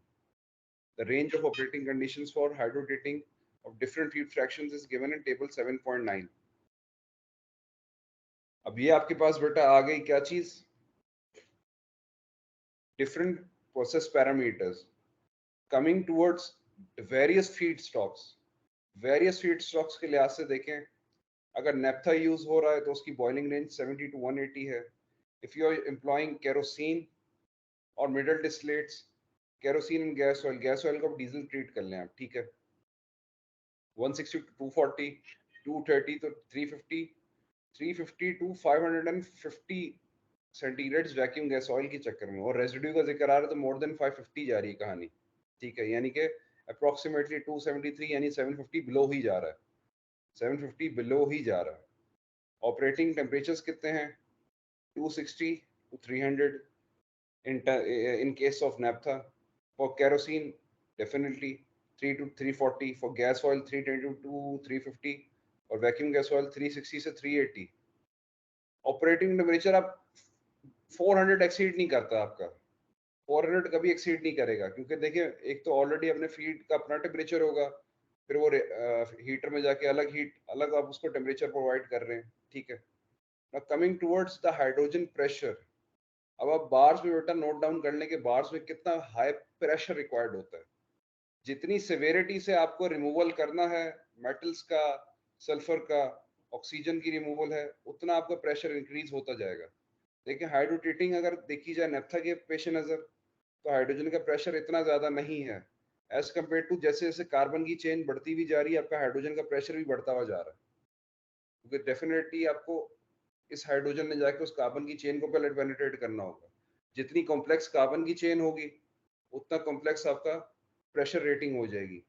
A: The range of operating conditions for hydrotreating of different heat fractions is given in table 7.9. अब ये आपके पास बेटा आ गई क्या चीज? Different process parameters. Coming towards various feedstocks. Various feedstocks के लिहाज से देखें, अगर नेफ्था यूज हो रहा है तो उसकी बॉइलिंग रेंज 70 to 180 है. If you are employing kerosene और middle distillates, kerosene and gas oil को डीजल ट्रीट कर लें आप. ठीक है, 160 to 240, 230 तो 350, 350 to 550 centigrades vacuum gas oil के चक्कर में, और रेजिड्यू का जिक्र आ रहा है तो मोर देन 550 जा रही है कहानी. ठीक है, यानी कि अप्रोक्सीमेटली 273 यानी 750 बिलो ही जा रहा है. 750 बिलो ही जा रहा है. ऑपरेटिंग टेम्परेचर्स कितने हैं? 260 to 300 in case of naphtha, For kerosene, definitely 3 to 340. For gas oil, 320 to 350. और वैक्यूम गैस ऑयल 360 से 380. ऑपरेटिंग टेम्परेचर आप 400 एक्सीड नहीं करता आपका. 400 कभी एक्सीड नहीं करेगा, क्योंकि देखिए एक तो ऑलरेडी अपने फीड का अपना टेम्परेचर होगा, फिर वो हीटर में जाके अलग आप उसको टेम्परेचर प्रोवाइड कर रहे हैं. ठीक है. Now coming towards the hydrogen pressure. अब आप बार्स में बेटा नोट डाउन कर लें कि बार्स में कितना हाई प्रेशर रिक्वायर्ड होता है. जितनी सेवेरिटी से आपको रिमूवल करना है मेटल्स का, सल्फर का, ऑक्सीजन की रिमूवल है, उतना आपका प्रेशर इंक्रीज होता जाएगा. लेकिन हाइड्रोट्रीटिंग अगर देखी जाए नेफ्था के पेश नज़र, तो हाइड्रोजन का प्रेशर इतना ज़्यादा नहीं है एज कम्पेयर टू जैसे जैसे कार्बन की चेन बढ़ती हुई जा रही है, आपका हाइड्रोजन का प्रेशर भी बढ़ता हुआ जा रहा है. क्योंकि डेफिनेटली आपको इस हाइड्रोजन ने जाके उस कार्बन की चेन को पहले पेनिट्रेट करना होगा. जितनी कॉम्प्लेक्स कार्बन की चेन होगी, उतना कॉम्प्लेक्स आपका प्रेशर रेटिंग हो जाएगी.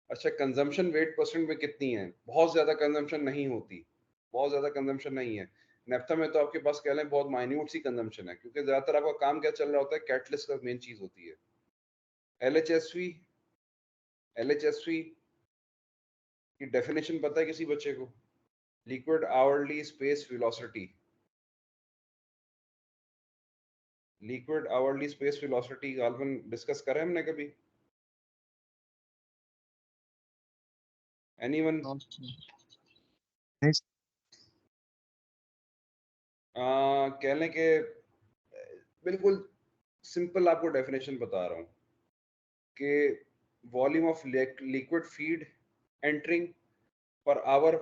A: अच्छा, कंजम्पशन वेट परसेंट में कितनी है? बहुत ज़्यादा कंजम्पशन नहीं होती, बहुत ज़्यादा कंजम्पशन नहीं है. नेफ्था में तो आपके पास कह लें बहुत माइन्यूट सी कंजम्पशन है, क्योंकि ज़्यादातर आपका काम क्या चल रहा होता है, कैटलिस्ट का मेन चीज़ होती है. LHSV, LHSV की डेफिनेशन पता है किसी बच्चे को? Liquid hourly space velocity. Liquid hourly space velocity गालबन डिस्कस करें हमने कभी? एनीवन? कह लें कि बिल्कुल सिंपल आपको डेफिनेशन बता रहा हूँ कि volume of liquid feed entering per hour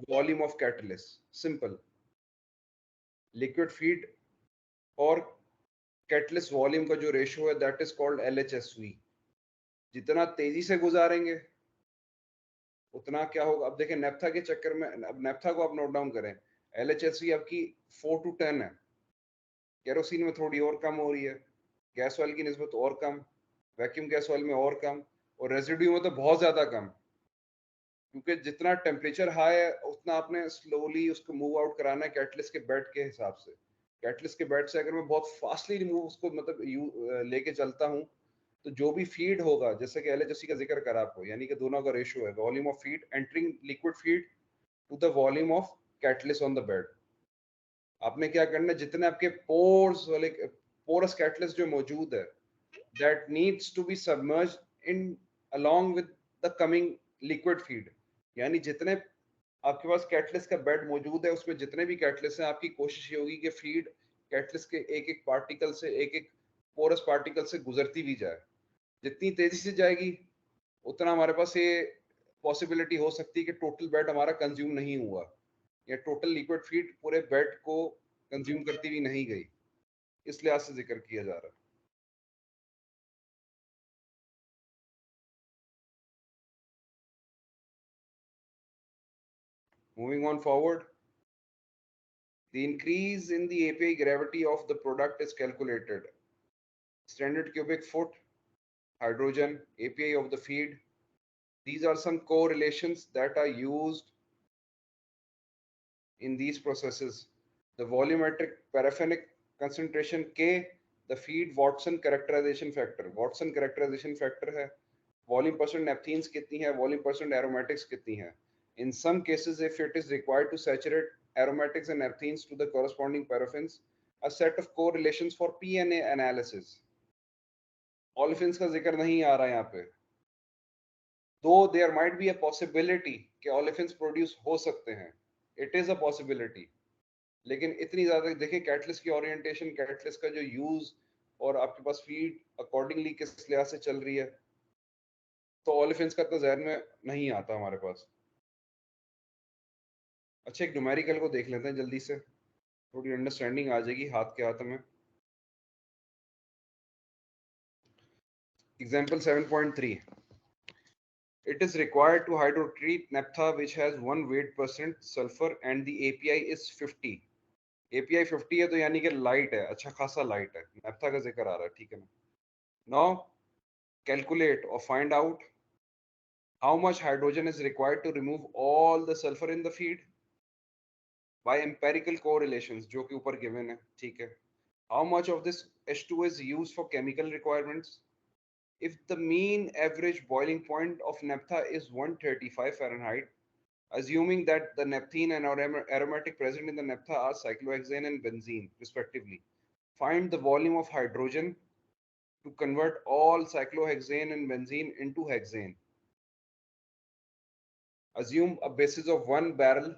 A: volume of catalyst. Simple. Liquid feed और कैटलिस्ट वॉल्यूम का जो रेशियो है दैट इज कॉल्ड LHSV. जितना तेजी से गुजारेंगे उतना क्या होगा. अब देखें नेफ्था के चक्कर में, अब नेफ्था को आप नोट डाउन करें, LHSV आपकी 4 to 10 है. केरोसिन में थोड़ी और कम हो रही है, गैस ऑयल की निस्बत और कम, वैक्यूम गैस ऑयल में और कम, और रेजिड्यू में तो बहुत ज्यादा कम. क्योंकि जितना टेम्परेचर हाई है उतना आपने स्लोली उसको मूव आउट कराना है कैटलिस्ट के बेड के हिसाब से. कैटलिस्ट के बेड से अगर मैं बहुत फास्टली रिमूव उसको मतलब लेके चलता हूँ, तो जो भी फीड होगा, जैसे कि LHSV का जिक्र करा आपको, यानी कि दोनों का रेशियो है volume of feed entering liquid feed to the volume of catalyst on the bed. आपने क्या करना है, जितने आपके पोर्स वाले पोरस कैटलिस्ट जो मौजूद है that needs to be submerged in along with the coming liquid feed. यानी जितने आपके पास कैटलिस्ट का बेड मौजूद है, उसमें जितने भी कैटलिस्ट हैं, आपकी कोशिश ये होगी कि फीड कैटलिस्ट के एक एक पार्टिकल से, एक एक पोरस पार्टिकल से गुजरती भी जाए. जितनी तेजी से जाएगी उतना हमारे पास ये पॉसिबिलिटी हो सकती है कि टोटल बेड हमारा कंज्यूम नहीं हुआ, या टोटल लिक्विड फीड पूरे बेड को कंज्यूम करती हुई नहीं गई. इस लिहाज से जिक्र किया जा रहा है. Moving on forward, the increase in the API gravity of the product is calculated. Standard cubic foot, hydrogen, API of the feed. These are some correlations that are used in these processes. The volumetric paraffinic concentration K, the feed Watson characterization factor. Watson characterization factor है. Volume percent naphthenes कितनी है, volume percent aromatics कितनी है. In some cases, if it is required to saturate aromatics and naphthenes to the corresponding paraffins, a set of correlations for PNA analysis. Olefins का जिक्र नहीं आ रहा है यहाँ पे. Though there might be a possibility कि olefins produce हो सकते हैं, it is a possibility. लेकिन इतनी ज्यादा देखिए कैटलिस्ट की ओरिएंटेशन, कैटलिस्ट का जो यूज और आपके पास फीड अकॉर्डिंगली किस लिहाज से चल रही है, तो ओलिफिन्स का तो जहन में नहीं आता हमारे पास. अच्छा, एक न्यूमेरिकल को देख लेते हैं जल्दी से, थोड़ी अंडरस्टैंडिंग आ जाएगी हाथ के हाथ में. Example 7.3. It is required to hydrotreat naphtha which has 1 weight % sulfur and the API is 50. API 50 है तो यानी कि लाइट है, अच्छा खासा लाइट है. naphtha का जिक्र आ रहा है, ठीक है ना. Now calculate or find out how much hydrogen is required to remove all the sulfur in the feed by empirical correlations, जो कि ऊपर given है, ठीक है. How much of this H2 is used for chemical requirements? If the mean average boiling point of naphtha is 135 Fahrenheit, assuming that the naphthene and aromatic present in the naphtha are cyclohexane and benzene, respectively, find the volume of hydrogen to convert all cyclohexane and benzene into hexane. Assume a basis of 1 barrel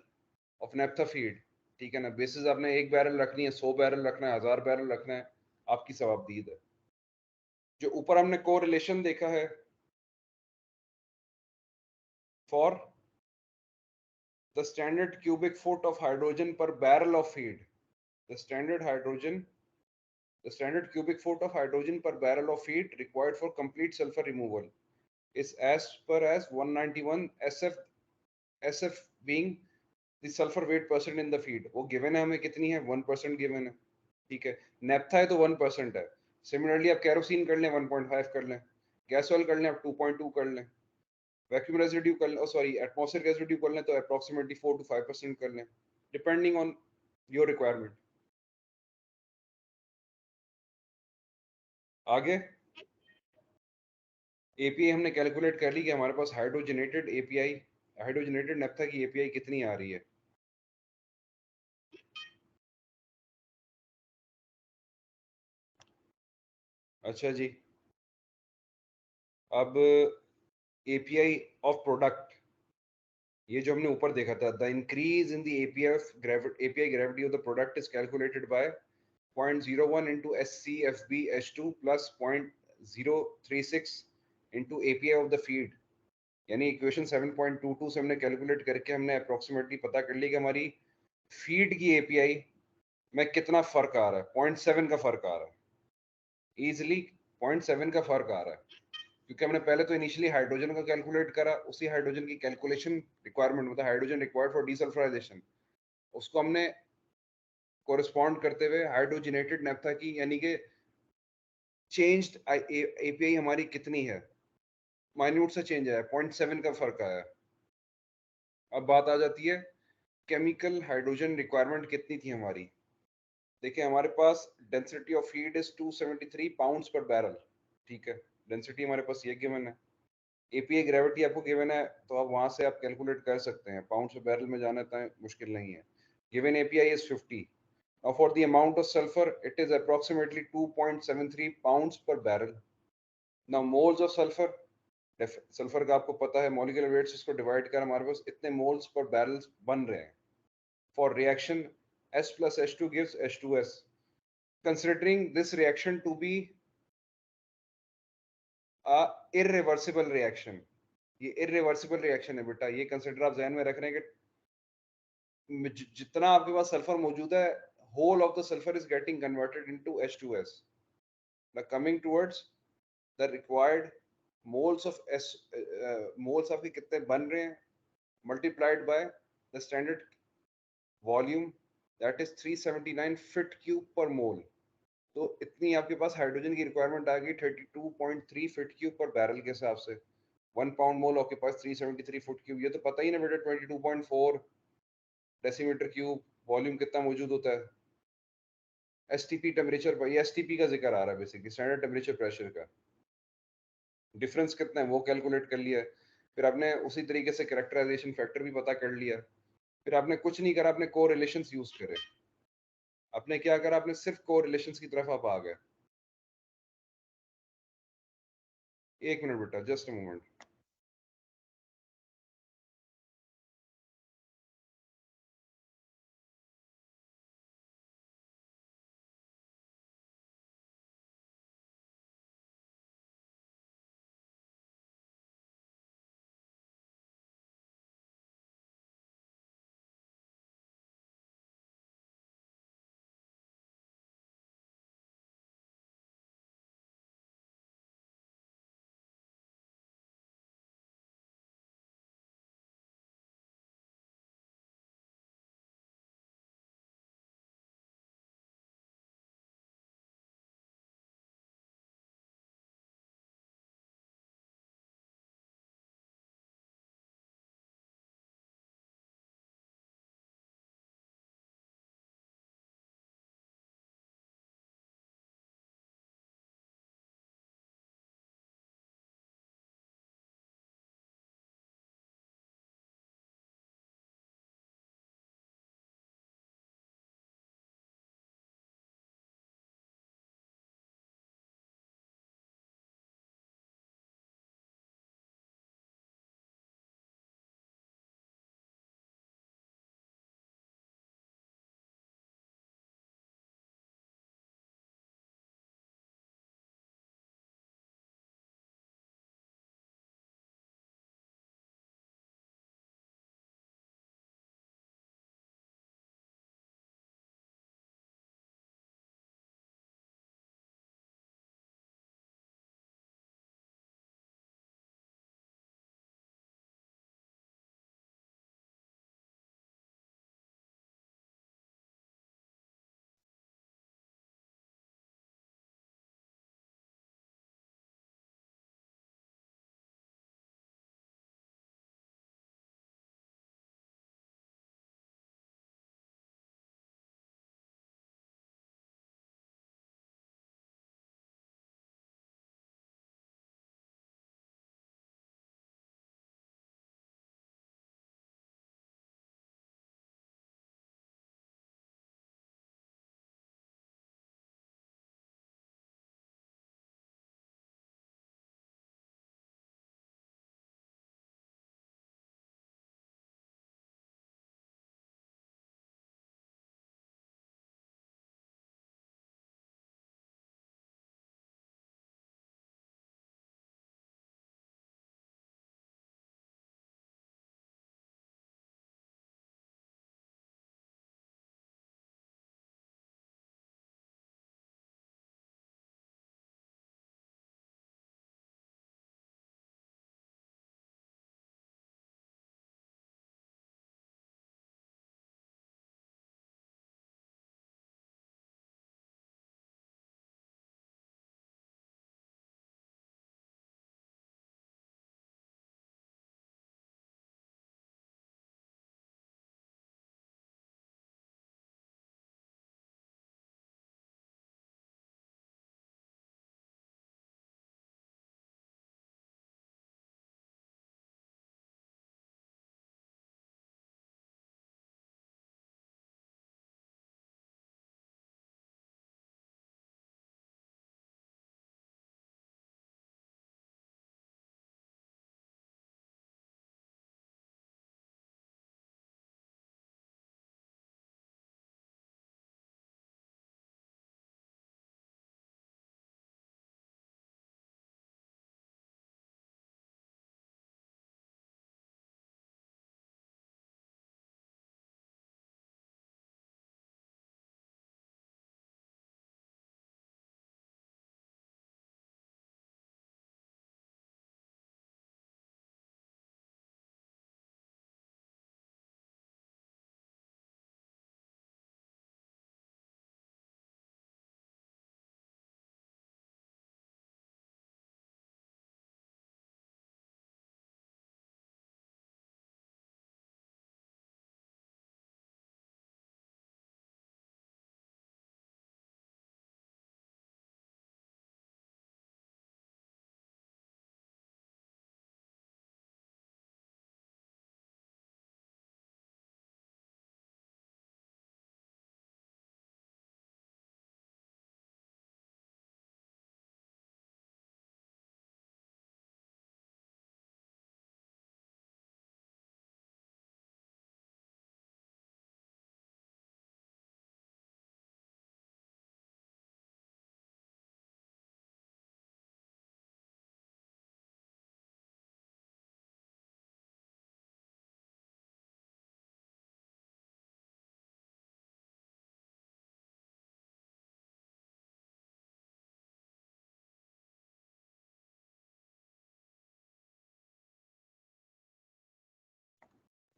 A: of naphtha feed. ठीक है ना, basis आपने 1 barrel रखनी है, 100 barrel रखना है, 1000 barrel रखना है, आपकी सवाबदीद है। जो ऊपर हमने कोरिलेशन देखा है for the standard cubic foot of hydrogen per barrel of feed, the standard cubic foot of hydrogen per barrel of feed required for complete sulphur removal is as per as 191 SF being the sulfur weight percent in the feed। वो given है हमें कितनी है, 1% given है, ठीक है। नेप्था है तो 1% है। सिमिलरली आप कैरोसिन कर लें 1.5 कर लें, गैस ऑयल कर लें आप 2.2 कर लें, वैक्यूम रेजिड्यू कर लें, सॉरी एटमॉस्फेयर रेजिड्यू कर लें तो अप्रोक्सीमेटली 4 to 5% कर लें, डिपेंडिंग ऑन योर रिक्वायरमेंट। आगे एपीआई हमने कैलकुलेट कर ली कि हमारे पास हाइड्रोजनेटेड एपीआई, हाइड्रोजनेटेड नेप्था की एपीआई कितनी आ रही है। अच्छा जी, अब एपीआई ऑफ प्रोडक्ट, ये जो हमने ऊपर देखा था, the increase in the API gravity of the product is calculated by 0.01 into SCFB H2 plus 0.036 into API of the feed। यानी इक्वेशन 7.22 से हमने कैलकुलेट करके हमने अप्रोक्सीमेटली पता कर लिया कि हमारी फीड की एपीआई में कितना फर्क आ रहा है, 0.7 का फर्क आ रहा है, इजिली 0.7 का फर्क आ रहा है, क्योंकि हमने पहले तो इनिशियली हाइड्रोजन का कैलकुलेट करा, उसी हाइड्रोजन की कैलकुलेशन रिक्वायरमेंट मतलब हाइड्रोजन रिक्वायर्ड फॉर डीसल्फराइजेशन, उसको हमने कोरिस्पॉन्ड करते हुए हाइड्रोजनेटेड नेप्था की, यानी कि चेंज्ड एपीआई हमारी कितनी है, माइन्यूट से चेंज आया, 0.7 का फर्क आया। अब बात आ जाती है केमिकल हाइड्रोजन रिक्वायरमेंट कितनी थी हमारी। देखिए हमारे पास density of feed is 273 pounds per barrel, ठीक है, डेंसिटी हमारे पास ये गिवन है, एपीआई ग्रेविटी आपको गिवन है तो आप वहां से आप कैलकुलेट कर सकते हैं, पाउंड से बैरल में जाना इतना मुश्किल नहीं है। Given API is 50। Now for the amount of sulfur, it is approximately 2.73 pounds per barrel. Now moles of sulfur, sulphur का आपको पता है मॉलिक्यूलर वेट से इसको डिवाइड कर हमारे पास इतने मोल्स पर बैरल बन रहे हैं। For reaction S plus H2 gives H2S। Considering this reaction to be a irreversible reaction, ये irreversible reaction है बेटा, ये कंसिडर आप ध्यान में रख रहे हैं कि जितना आपके पास सल्फर मौजूद है, whole of the sulfur is getting converted into H2S। Now coming towards the required moles of moles आपके कितने बन रहे हैं, multiplied by the standard volume that is 379 fit cube per mole। तो इतनी आपके पास हाइड्रोजन की रिक्वायरमेंट आ गई 32.3 फिट क्यूब पर बैरल के हिसाब से। 1 पाउंड मोल आपके पास 373 फुट क्यूब, ये तो पता ही ना बेटा 22.4 डेसीमीटर क्यूब वॉल्यूम कितना मौजूद होता है। एसटीपी टेम्परेचर पर, ये एसटीपी का जिक्र आ रहा है बेसिकली, स्टैंडर्ड टेम्परेचर प्रेशर का डिफरेंस कितना है वो कैलकुलेट कर लिया, फिर आपने उसी तरीके से कैरेक्टराइजेशन फैक्टर भी पता कर लिया, फिर आपने कुछ नहीं करा, आपने कोरिलेशंस यूज करे। आपने क्या करा, आपने सिर्फ कोरिलेशंस की तरफ आप आ गए। एक मिनट बेटा, जस्ट अ मोमेंट।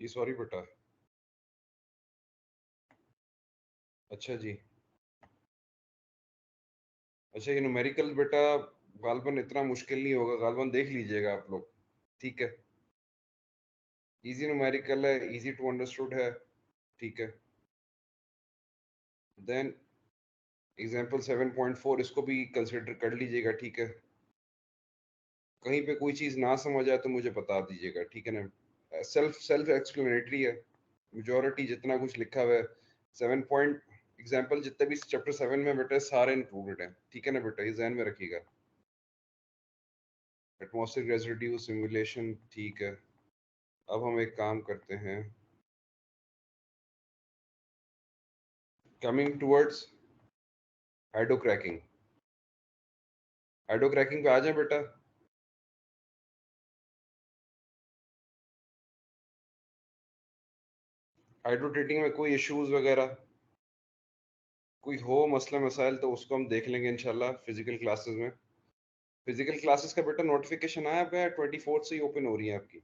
A: ये सॉरी बेटा। अच्छा जी, अच्छा ये न्यूमेरिकल बेटा गालबन इतना मुश्किल नहीं होगा, गालबन देख लीजिएगा आप लोग, ठीक है। इजी न्यूमेरिकल है, इजी टू अंडरस्टूड है, ठीक है। देन एग्जांपल 7.4 इसको भी कंसिडर कर लीजिएगा, ठीक है। कहीं पे कोई चीज ना समझ आए तो मुझे बता दीजिएगा, ठीक है ना। सेल्फ एक्सप्लेनेटरी है, मेजॉरिटी जितना कुछ लिखा हुआ है 7 पॉइंट एग्जाम्पल जितने भी चैप्टर 7 में बेटा सारे इंक्लूडेड हैं, ठीक है ना बेटा, ये ध्यान में रखिएगा। एटमॉस्फेरिक रेजिड्यू सिमुलेशन, ठीक है। अब हम एक काम करते हैं, coming towards hydro cracking. Hydro cracking पे आ जाए बेटा। हाइड्रोटेटिंग में कोई इश्यूज वगैरह कोई हो मसला मसाइल तो उसको हम देख लेंगे इंशाल्लाह फिजिकल क्लासेस में। फिजिकल क्लासेस का बेटा नोटिफिकेशन आया है, 24 से ही ओपन हो रही है आपकी।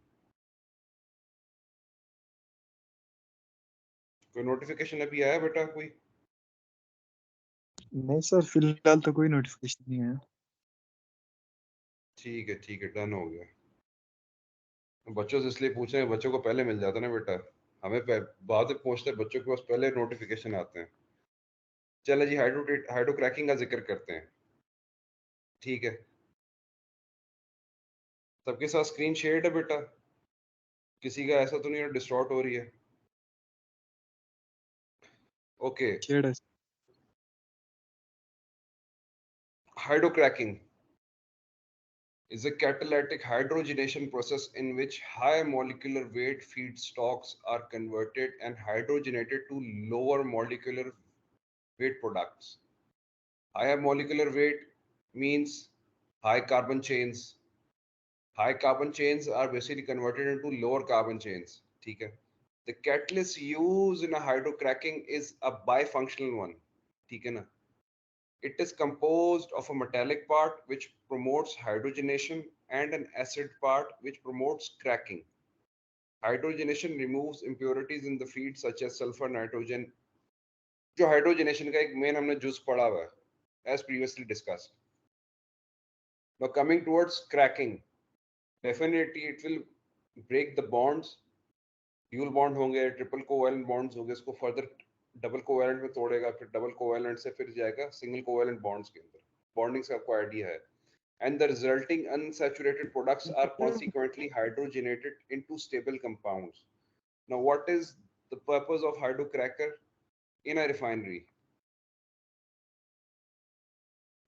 A: कोई नोटिफिकेशन अभी आया बेटा कोई?
B: नहीं सर, फिलहाल तो कोई नोटिफिकेशन नहीं है।
A: ठीक है, डन हो गया। बच्चों से इसलिए पूछ रहे हैं, बच्चों को पहले मिल जाता ना बेटा, हमें बाद में पहुंचते हैं, बच्चों के पास पहले नोटिफिकेशन आते हैं। चलो जी, हाइड्रो क्रैकिंग का जिक्र करते हैं, ठीक है। सबके साथ स्क्रीन शेयर्ड है बेटा? किसी का ऐसा तो नहीं है डिस्टॉर्ट हो रही है? ओके।
B: शेड है।
A: Hydro cracking is a catalytic hydrogenation process in which high molecular weight feedstocks are converted and hydrogenated to lower molecular weight products. Higher molecular weight means high carbon chains. High carbon chains are basically converted into lower carbon chains. ठीक है? The catalyst used in a hydrocracking is a bifunctional one. ठीक है ना? It is composed of a metallic part which promotes hydrogenation and an acid part which promotes cracking. Hydrogenation removes impurities in the feed such as sulfur, nitrogen. जो hydrogenation का एक main हमने juice पढ़ा हुआ है, as previously discussed. Now coming towards cracking, definitely it will break the bonds. Dual bond होंगे, triple covalent bonds होंगे, इसको further double covalent में तोड़ेगा, फिर double covalent से फिर जाएगा single covalent bonds के अंदर. Bonding से आपको idea है. And the resulting unsaturated products are consequently hydrogenated into stable compounds. Now, what is the purpose of hydrocracker in a refinery?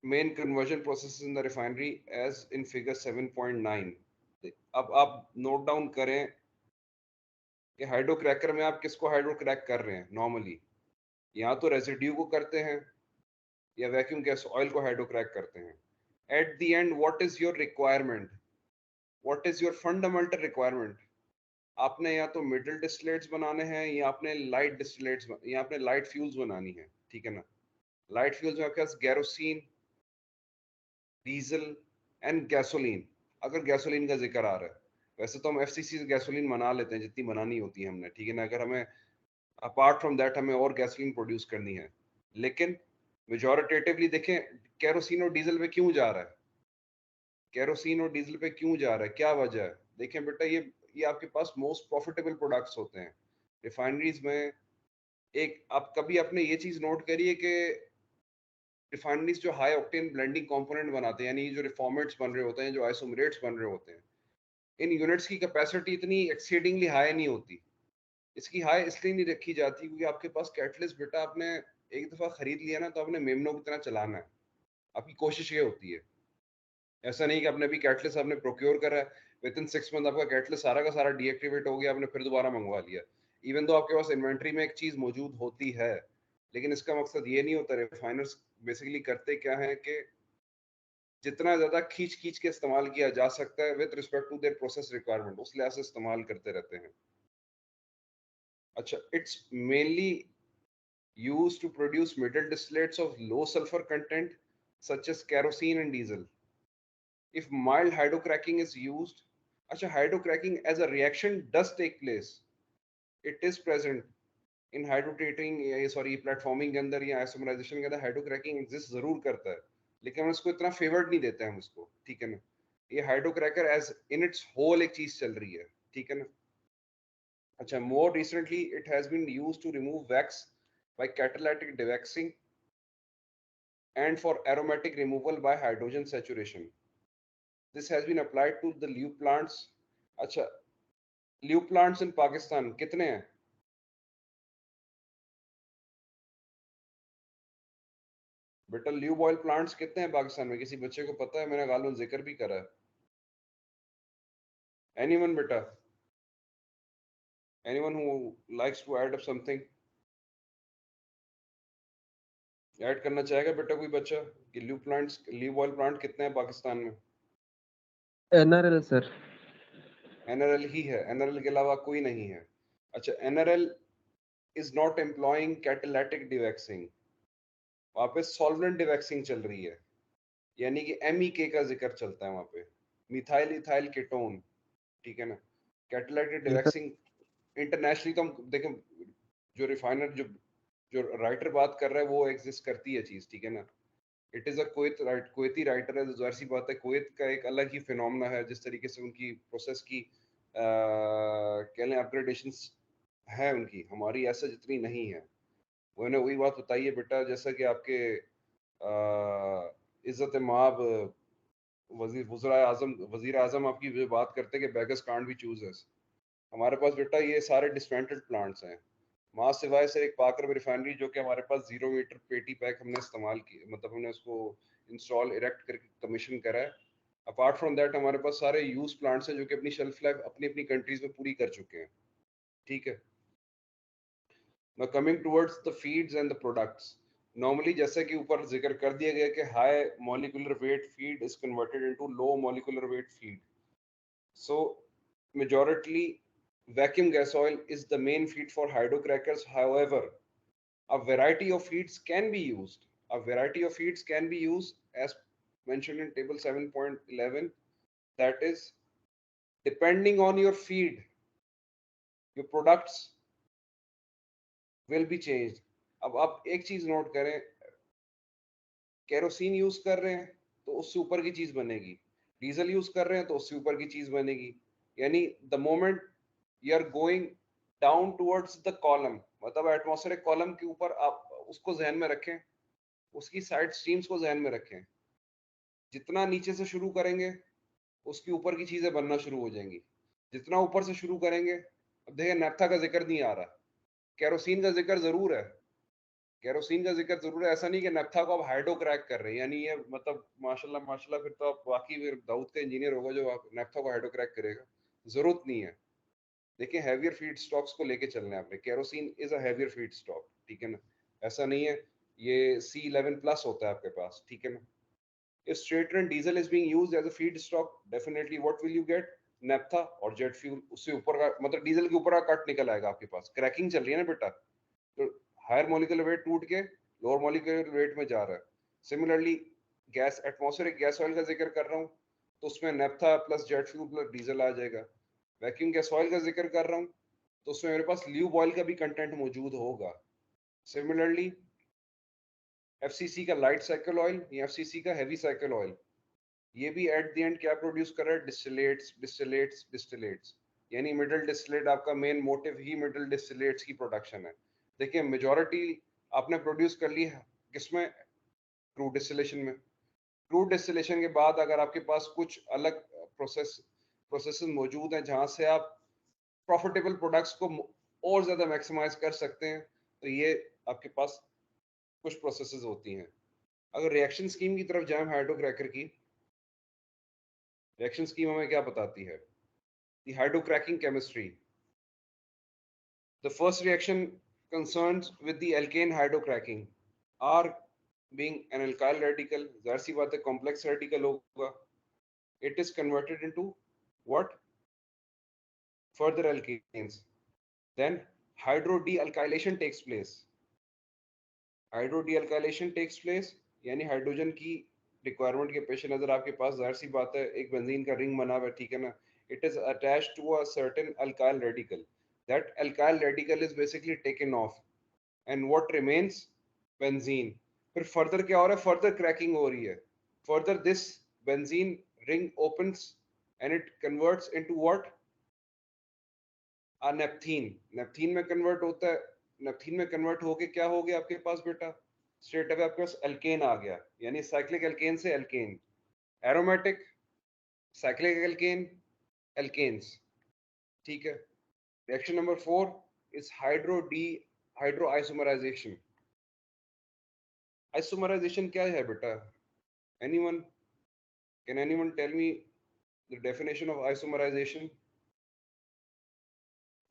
A: Main conversion processes in the refinery as in figure 7.9. अब आप note down करें कि हाइड्रोक्रैकर में आप किसको hydrocrack कर रहे हैं नॉर्मली, या तो रेजिड्यू को करते हैं या वैक्यूम गैस ऑयल को हाइड्रोक्रैक करते हैं। At the end what is your requirement, what is your fundamental requirement? आपने या तो मिडिल डिस्टिलेट्स बनाने हैं या आपने लाइट डिस्टिलेट्स या आपने लाइट फ्यूल्स बनानी है, ठीक है ना। लाइट फ्यूल्स में आपके पास गैरोसिन, डीजल एंड गैसोलीन। अगर गैसोलीन का जिक्र आ रहा है, वैसे तो हम एफसीसी से गैसोलीन बना लेते हैं जितनी बनानी होती है हमने, ठीक है ना। अगर हमें अपार्ट फ्रॉम दैट हमें और गैसोलीन प्रोड्यूस करनी है, लेकिन मेजॉरिटेटिवली देखें कैरोसिन और डीजल पे क्यों जा रहा है, कैरोसिन और डीजल पे क्यों जा रहा है, क्या वजह है? देखें बेटा, ये आपके पास मोस्ट प्रॉफिटेबल प्रोडक्ट्स होते हैं रिफाइनरीज में। एक आप कभी आपने ये चीज नोट करिए कि रिफाइनरीज जो हाई ऑक्टेन ब्लेंडिंग कंपोनेंट बनाते हैं, यानी जो रिफॉर्मेट्स बन रहे होते हैं, जो आइसोमरेट्स बन रहे होते हैं, इन यूनिट्स की कैपेसिटी इतनी एक्सीडिंगली हाई नहीं होती। इसकी हाई इसलिए नहीं रखी जाती क्योंकि आपके पास कैटलिस्ट बेटा आपने एक दफा खरीद लिया ना तो आपने मेमनो की तरह चलाना है। आपकी कोशिश ये होती है, ऐसा नहीं कि आपने अभी कैटलिस्ट आपने प्रोक्योर करा है, विद इन 6 मंथ आपका कैटलिस्ट सारा का सारा डीएक्टिवेट हो गया, आपने फिर दोबारा मंगवा लिया। इवन तो आपके पास इन्वेंट्री में एक चीज मौजूद होती है, लेकिन इसका मकसद ये नहीं होता। रिफाइनर्स बेसिकली करते क्या है कि जितना ज्यादा खींच खींच के इस्तेमाल किया जा सकता है with respect to their process requirement, उस लिहाज से इस्तेमाल करते रहते हैं। अच्छा, its mainly used to produce middle distillates of low sulfur content such as kerosene and diesel. If mild hydrocracking is used, अच्छा hydrocracking as a reaction does take place, it is present in hydrotreating, sorry platforming के अंदर या isomerisation के अंदर हाइड्रोक्रैकिंग exist जरूर करता है, लेकिन हम इसको इतना फेवर्ड नहीं देते हैं हम उसको, ठीक है ना। ये हाइड्रोक्रैकर एज इन इट्स होल एक चीज चल रही है, ठीक है ना। अच्छा, more recently it has been used to remove wax by catalytic dewaxing and for aromatic removal by hydrogen saturation. This has been applied to the lube plants. अच्छा, lube plants in Pakistan कितने हैं? बेटा lube oil plants कितने हैं पाकिस्तान में? किसी बच्चे को पता है? मैंने गालिब जिक्र भी करा है। Anyone बेटा? Anyone who likes to add up something? Add करना चाहेगा बेटा कोई बच्चा कि ल्यूब ऑयल प्लांट कितने हैं पाकिस्तान में?
E: NRL sir.
A: एनआरएल ही है, एनआरएल के अलावा कोई नहीं है। अच्छा, NRL is not employing catalytic dewaxing, वहां पे सॉल्वेंट डिवैक्सिंग चल रही है, यानी कि MEK का जिक्र चलता है वहां पे, मिथाइल इथाइल कीटोन, ठीक है ना। कैटालिटिक डिवैक्सिंग इंटरनेशनली तो हम देखें, जो रिफाइनर जो राइटर बात कर रहा है वो एग्जिस्ट करती है चीज, ठीक है ना। It is a Kuwaiti writer है, जाहिर सी बात है कुवैत का एक अलग ही फिनोमेना है, जिस तरीके से उनकी प्रोसेस की कह लें अपग्रेडेशन है उनकी, हमारी ऐसा जितनी नहीं है। मैंने वही बात बताई है बेटा, जैसा कि आपके इज्जत माब वजीर आजम आपकी जो बात करते हैं कि बेगर्स कांट बी चूजर्स, हमारे पास बेटा ये सारे डिसमेंटल्ड प्लांट्स हैं, माँ सिवाय से एक पाकर रिफाइनरी जो कि हमारे पास 0 मीटर पेटी पैक हमने इस्तेमाल की, मतलब हमने उसको इंस्टॉल इरेक्ट करके कमीशन करा है। अपार्ट फ्रॉम दैट हमारे पास सारे यूज प्लांट्स हैं जो कि अपनी शेल्फ लाइफ अपनी अपनी कंट्रीज में पूरी कर चुके हैं, ठीक है। Now coming towards the feeds and the products, normally जैसे कि ऊपर जिक्र कर दिया गया कि high molecular weight feed is converted into low molecular weight feed. So majority vacuum gas oil is the main feed for hydrocrackers. However, a variety of feeds can be used. A variety of feeds can be used as mentioned in table 7.11. That is, depending on your feed, your products will be changed. अब आप एक चीज note करें, kerosene use कर रहे हैं तो उससे ऊपर की चीज बनेगी, डीजल यूज कर रहे हैं तो उससे ऊपर की चीज बनेगी, यानी the moment you are going down towards the column, मतलब एटमॉस्फेरिक कॉलम के ऊपर आप उसको जहन में रखें, उसकी साइड स्ट्रीम्स को जहन में रखें। जितना नीचे से शुरू करेंगे उसकी ऊपर की चीजें बनना शुरू हो जाएंगी, जितना ऊपर से शुरू करेंगे, अब देखिए नेफ्था का जिक्र नहीं आ रहा, केरोसिन का जिक्र जरूर है, केरोसिन का जिक्र जरूर है, ऐसा नहीं कि नेफ्था को आप हाइड्रो क्रैक कर रहे हैं, यानी ये मतलब माशाल्लाह माशाल्लाह फिर तो आप वाकई फिर दाऊद का इंजीनियर होगा जो आप नेफ्था को हाइड्रो क्रैक करेगा, जरूरत नहीं है। देखिए हैवियर फीड स्टॉक्स को लेके चलना है आपने, kerosene is a heavier feed stock, ठीक है ना, ऐसा नहीं है ये C11+ होता है आपके पास, ठीक है ना। If straight run diesel is being used as a feedstock, definitely what will you get? Naphtha और जेट फ्यूल, उससे ऊपर का मतलब डीजल के ऊपर का कट निकल आएगा आपके पास, क्रैकिंग चल रही है ना बेटा, तो हायर मॉलिक्यूलर वेट टूट के लोअर मॉलिक्यूलर वेट में जा रहा है। Similarly gas, atmospheric gas oil का जिक्र कर रहा हूँ तो उसमें naphtha plus jet fuel plus diesel आ जाएगा। वैक्यूम गैस ऑयल का जिक्र कर रहा हूँ तो उसमें मेरे पास ल्यूब ऑयल का भी कंटेंट मौजूद होगा। सिमिलरली FCC का लाइट साइकिल ऑयल या FCC का हैवी साइकिल ऑयल, ये भी एट द एंड क्या प्रोड्यूस कर रहा है? डिस्टिलेट्स डिस्टिलेट्स डिस्टिलेट्स, यानी मिडिल डिस्टिलेट, आपका मेन मोटिव ही मिडिल डिस्टिलेट्स की प्रोडक्शन है। देखिए मेजॉरिटी आपने प्रोड्यूस कर ली है किसमें? क्रूड डिस्टिलेशन में। क्रूड डिस्टिलेशन के बाद अगर आपके पास कुछ अलग प्रोसेस मौजूद हैं जहां से आप प्रॉफिटेबल प्रोडक्ट्स को और ज्यादा मैक्सिमाइज कर सकते हैं, तो ये आपके पास कुछ प्रोसेसेस होती हैं। अगर रिएक्शन स्कीम की तरफ जाएं हाइड्रोक्रैकर की, रिएक्शन स्कीम हमें क्या बताती है? The hydrocracking chemistry. The first reaction concerns with the alkane hydrocracking. R being an alkyl radical, जाहिर सी बात है complex radical होगा. It is converted into what? Further alkanes. Then hydrodealkylation takes place. Hydrodealkylation takes place यानी hydrogen की requirement के पेश नजर आपके पास जाहिर सी बात है एक बेंजीन का रिंग बना हुआ है, ठीक है ना, it is attached to a certain alkyl radical. that alkyl radical is basically taken off and what remains benzene. फिर further क्या हो रहा है, further cracking हो रही है, further this benzene ring opens and it converts into what, a नेपथीन. नेपथीन में convert होता है, नेपथीन में कन्वर्ट होके क्या हो गया आपके पास बेटा, स्ट्रेट अवे आपके पास एल्केन आ गया, यानी साइक्लिक एल्केन से alkene, aromatic, cyclic alkene, alkenes. ठीक है. Reaction number 4 is hydro isomerization. Isomerization क्या है बेटा? Anyone, can anyone tell me the definition of isomerization?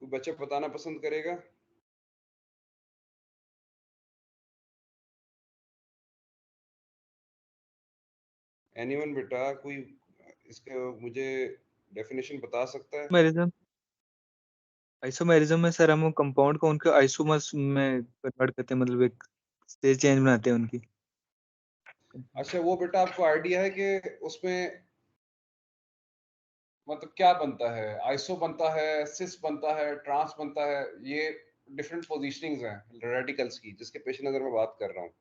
A: कोई बच्चा बताना पसंद करेगा? एनीवन बेटा, कोई इसके मुझे डेफिनेशन बता सकता है?
B: आइसोमेरिज्म, आइसोमेरिज्म में सर हम कंपाउंड को उनके आइसोमर्स में कन्वर्ट करते हैं, मतलब एक स्टेज चेंज बनाते हैं उनकी.
A: अच्छा, वो बेटा आपको आइडिया है कि उसमें मतलब क्या बनता है? आइसो बनता है, सिस बनता है, ट्रांस बनता है, ये डिफरेंट पोजीशनिंग्स हैं रेडिकल्स की, जिसके पेश नजर मैं बात कर रहा हूँ.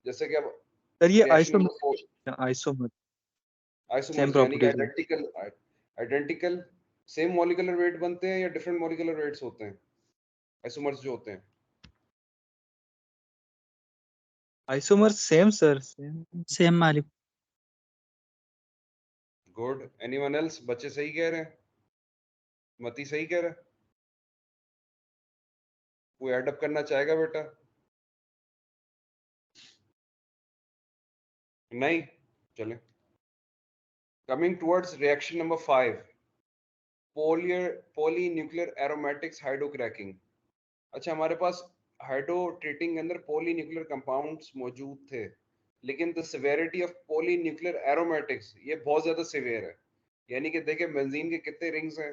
A: जैसे कि अब
B: सर ये
A: reaction number 4
B: isomer same
A: isomers यानी कि
B: properties.
A: Identical same molecular weight बनते हैं या डिफरेंट मॉलिक्यूलर वेट्स होते हैं आइसोमर्स जो होते हैं?
B: आइसोमर सेम सर,
F: सेम मालिक.
A: गुड. Anyone else? बच्चे सही कह रहे हैं, मती सही कह रहा है? कोई ऐड अप करना चाहेगा बेटा? नहीं? चले. Coming towards reaction number 5, polynuclear aromatics hydrocracking. अच्छा, हमारे पास हाइड्रो ट्रीटिंग के अंदर पॉलीन्यूक्लियर कंपाउंड्स मौजूद थे, लेकिन the severity of polynuclear aromatics ये बहुत ज्यादा सिवियर है. यानी कि देखिए बेंजीन के कितने रिंग्स हैं,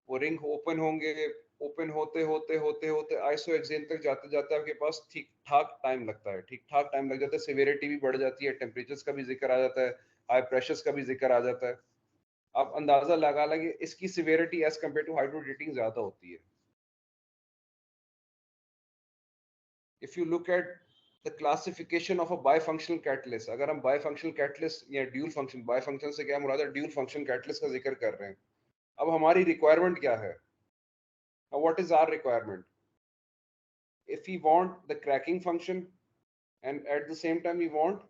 A: वो रिंग ओपन होंगे, ओपन होते होते होते होते आइसोहेक्सेन तक जाते जाते आपके पास ठीक ठाक टाइम लगता है, ठीक ठाक टाइम लग जाता है. सिवियरिटी भी बढ़ जाती है, टेम्परेचर्स का भी जिक्र आ जाता है, हाई प्रेशर्स का भी जिक्र आ जाता है. आप अंदाजा लगा लेंगे इसकी severity as compare to hydro treating ज्यादा होती है. if you look at the classification of a bifunctional catalyst, अगर हम bifunctional catalyst या dual function, bifunctional से क्या मुराद है, dual function catalyst का जिक्र कर रहे हैं. अब हमारी requirement क्या है? Now what is our requirement? If we want the cracking function and at the same time we want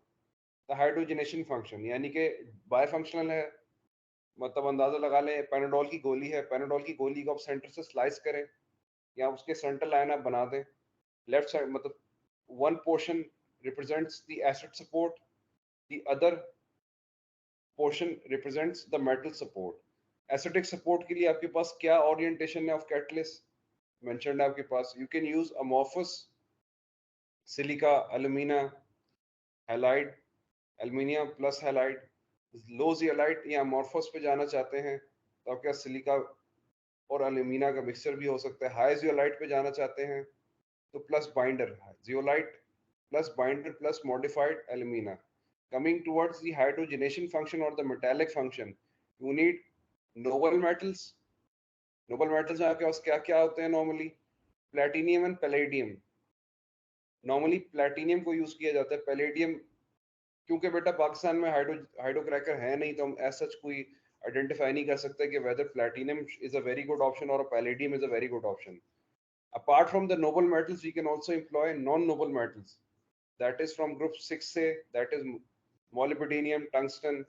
A: the hydrogenation function, यानी कि bifunctional है, मतलब अंदाजा लगा लें पेनाडोल की गोली है, पेनाडोल की गोली को आप सेंटर से स्लाइस करें या उसके सेंटर लाइन आप बना दें, लेफ्ट साइड मतलब one portion represents the acid support, the other portion represents the metal support. Acidic support के लिए आपके पास क्या orientation है of catalyst mentioned है आपके पास? You can use amorphous, silica, alumina, halide, aluminium plus halide. low zeolite या amorphous पे जाना चाहते हैं तो आपके पास सिलिका और अलुमिना का मिक्सचर भी हो सकता है. हाई जियोलाइट पे जाना चाहते हैं तो plus binder, zeolite plus binder plus modified alumina. Coming towards the hydrogenation function or the metallic function, you need noble metals. Noble metals में आपके पास क्या क्या होते हैं normally? Platinum and palladium. Normally platinum को use किया जाता है, palladium क्योंकि बेटा पाकिस्तान में हाइड्रो क्रैकर है नहीं तो हम as such कोई आइडेंटिफाई नहीं कर सकते कि whether platinum is a very good option or a palladium is a very good option. Apart from the noble metals, we can also employ non-noble metals. That is from group 6A, that is molybdenum, tungsten,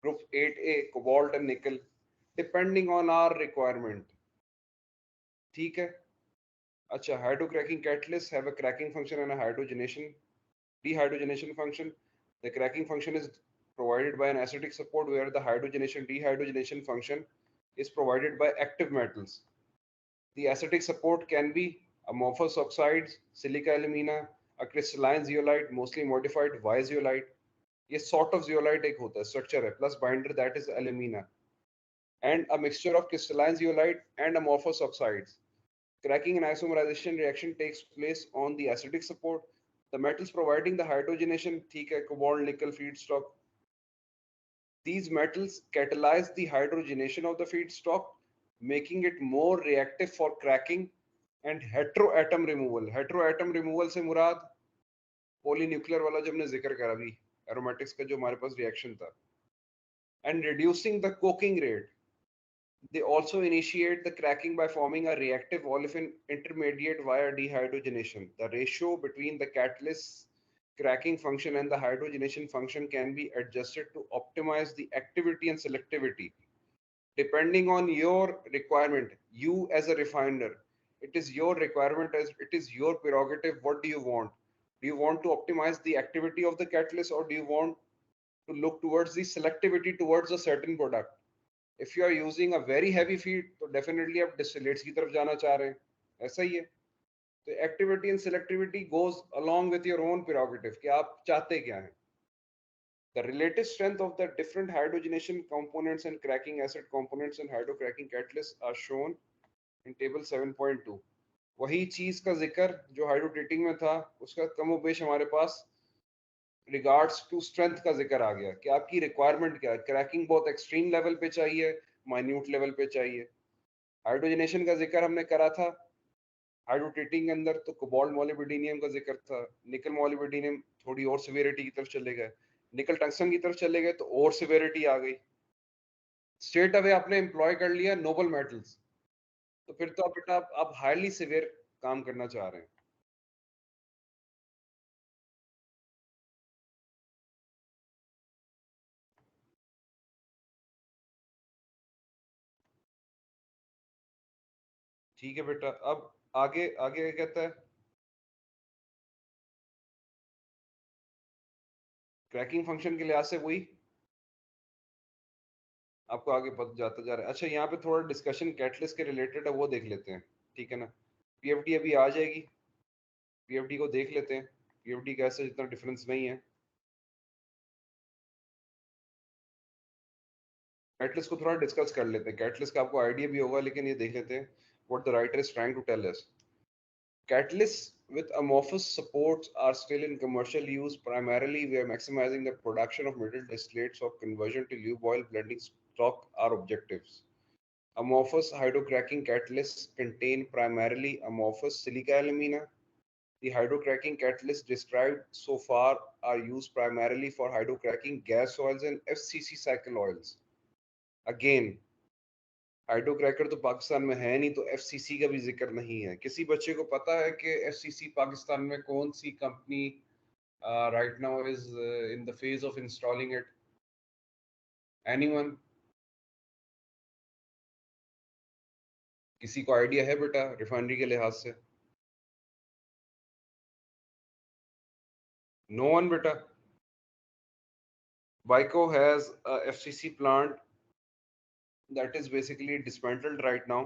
A: group 8A, cobalt and nickel, depending on our requirement. ठीक है. अच्छा, hydrocracking catalysts have a cracking function and a dehydrogenation function. The cracking function is provided by an acidic support, where the dehydrogenation function is provided by active metals. The acidic support can be amorphous oxides, silica alumina, a crystalline zeolite, mostly modified Y zeolite. ये sort of zeolite एक होता है, structure है, plus binder that is alumina, and a mixture of crystalline zeolite and amorphous oxides. Cracking and isomerization reaction takes place on the acidic support. The metals providing the hydrogenation, ठीक है, cobalt, nickel feedstock. These metals catalyze the hydrogenation of the feedstock making it more reactive for cracking and heteroatom removal. Heteroatom removal से मुराद polynuclear वाला जो हमने जिक्र करा अभी aromatics का जो हमारे पास रिएक्शन था, and reducing the coking rate. They also initiate the cracking by forming a reactive olefin intermediate via dehydrogenation. The ratio between the catalyst cracking function and the hydrogenation function can be adjusted to optimize the activity and selectivity depending on your requirement. You as a refiner, it is your requirement, as it is your prerogative. What do you want? Do you want to optimize the activity of the catalyst, or do you want to look towards the selectivity towards a certain product? If you are using a very heavy feed, तो definitely आप distillates की तरफ जाना चाह रहे हैं, ऐसा ही है. तो activity and selectivity goes along with your own prerogative कि आप चाहते क्या हैं. The relative strength of the different hydrogenation components and cracking acid components and hydrocracking catalysts are shown in table 7.2. वही चीज का जिक्र जो हाइड्रोट्रीटिंग में था उसका कमोबेश हमारे पास रिगार्ड्स टू स्ट्रेंथ का जिक्र आ गया कि आपकी रिक्वायरमेंट क्या है. क्रैकिंग बहुत एक्सट्रीम लेवल पे चाहिए, माइन्यूट लेवल पे चाहिए. हाइड्रोजनेशन का जिक्र हमने करा था हाइड्रोट्रीटिंग के अंदर, तो कोबाल्ट मोलिब्डेनियम का जिक्र था. निकल मोलिब्डेनियम थोड़ी और सिवियरिटी की तरफ चले गए, निकल टंगस्टन की तरफ चले गए तो और सिवियरिटी आ गई. स्ट्रेट अवे आपने एम्प्लॉय कर लिया नोबल मेटल्स, तो फिर तो बेटा आप हाईली सिवियर काम करना चाह रहे हैं. ठीक है बेटा. अब आगे आगे क्या कहता है, क्रैकिंग फंक्शन के लिहाज से वही आपको आगे पता जाता जा रहा है. अच्छा, यहाँ पे थोड़ा डिस्कशन कैटलिस्ट के रिलेटेड है, वो देख लेते हैं. ठीक है ना. पीएफडी अभी आ जाएगी, पीएफडी को देख लेते हैं. पीएफडी का ऐसे इतना डिफरेंस नहीं है. कैटलिस्ट को थोड़ा डिस्कस कर लेते हैं. कैटलिस्ट का आपको आइडिया भी होगा, लेकिन ये देख लेते हैं what the writer is trying to tell us. Catalysts with amorphous supports are still in commercial use. Primarily, we are maximizing the production of middle distillates or conversion to lube oil blending stock are objectives. Amorphous hydrocracking catalysts contain primarily amorphous silica alumina. The hydrocracking catalysts described so far are used primarily for hydrocracking gas oils and FCC cycle oils. Again, हाइड्रोक्रैकर तो पाकिस्तान में है नहीं, तो FCC का भी जिक्र नहीं है. किसी बच्चे को पता है कि एफसीसी पाकिस्तान में कौन सी company right now is in the phase of installing it? Anyone? किसी को आइडिया है बेटा रिफाइनरी के लिहाज से? नो वन बेटा. Vaiko has a FCC plant that is basically dismantled right now.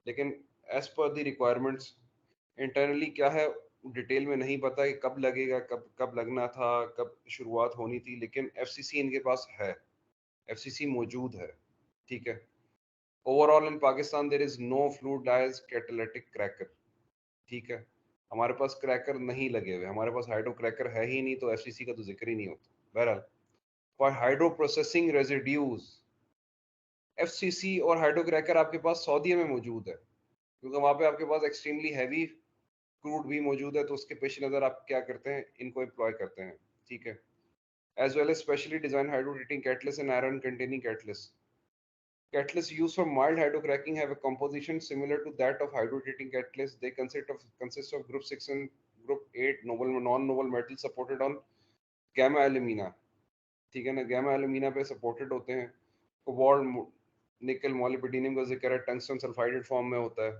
A: लेकिन as per the requirements internally क्या है डिटेल में नहीं पता कि कब लगेगा, कब लगना था, कब शुरुआत होनी थी, लेकिन एफसीसी इनके पास है, एफसीसी मौजूद है. ठीक है. Overall in Pakistan there is no fluidized catalytic cracker. ठीक है. हमारे पास क्रैकर नहीं लगे हुए, हमारे पास हाइड्रो क्रैकर है ही नहीं, तो एफसीसी का तो जिक्र ही नहीं होता. बहरहाल, for hydro processing residues FCC और हाइड्रो क्रैकर आपके पास सऊदीया में मौजूद है, क्योंकि वहाँ पे आपके पास एक्सट्रीमली हैवी क्रूड भी मौजूद है, तो उसके पेश नज़र आप क्या करते हैं, इनको एम्प्लॉय करते हैं. ठीक है. As well as specially design hydrotreating catalyst and iron containing catalyst. Catalysts used for mild hydrocracking have a composition similar to that of hydrotreating catalysts. They consist of group 6 and group 8 noble non-noble metals supported on gamma alumina. ठीक है ना. gamma alumina पे supported होते हैं. Cobalt nickel मोलिब्डेनियम का जिक्र है, tungsten सल्फाइडेड form में होता है.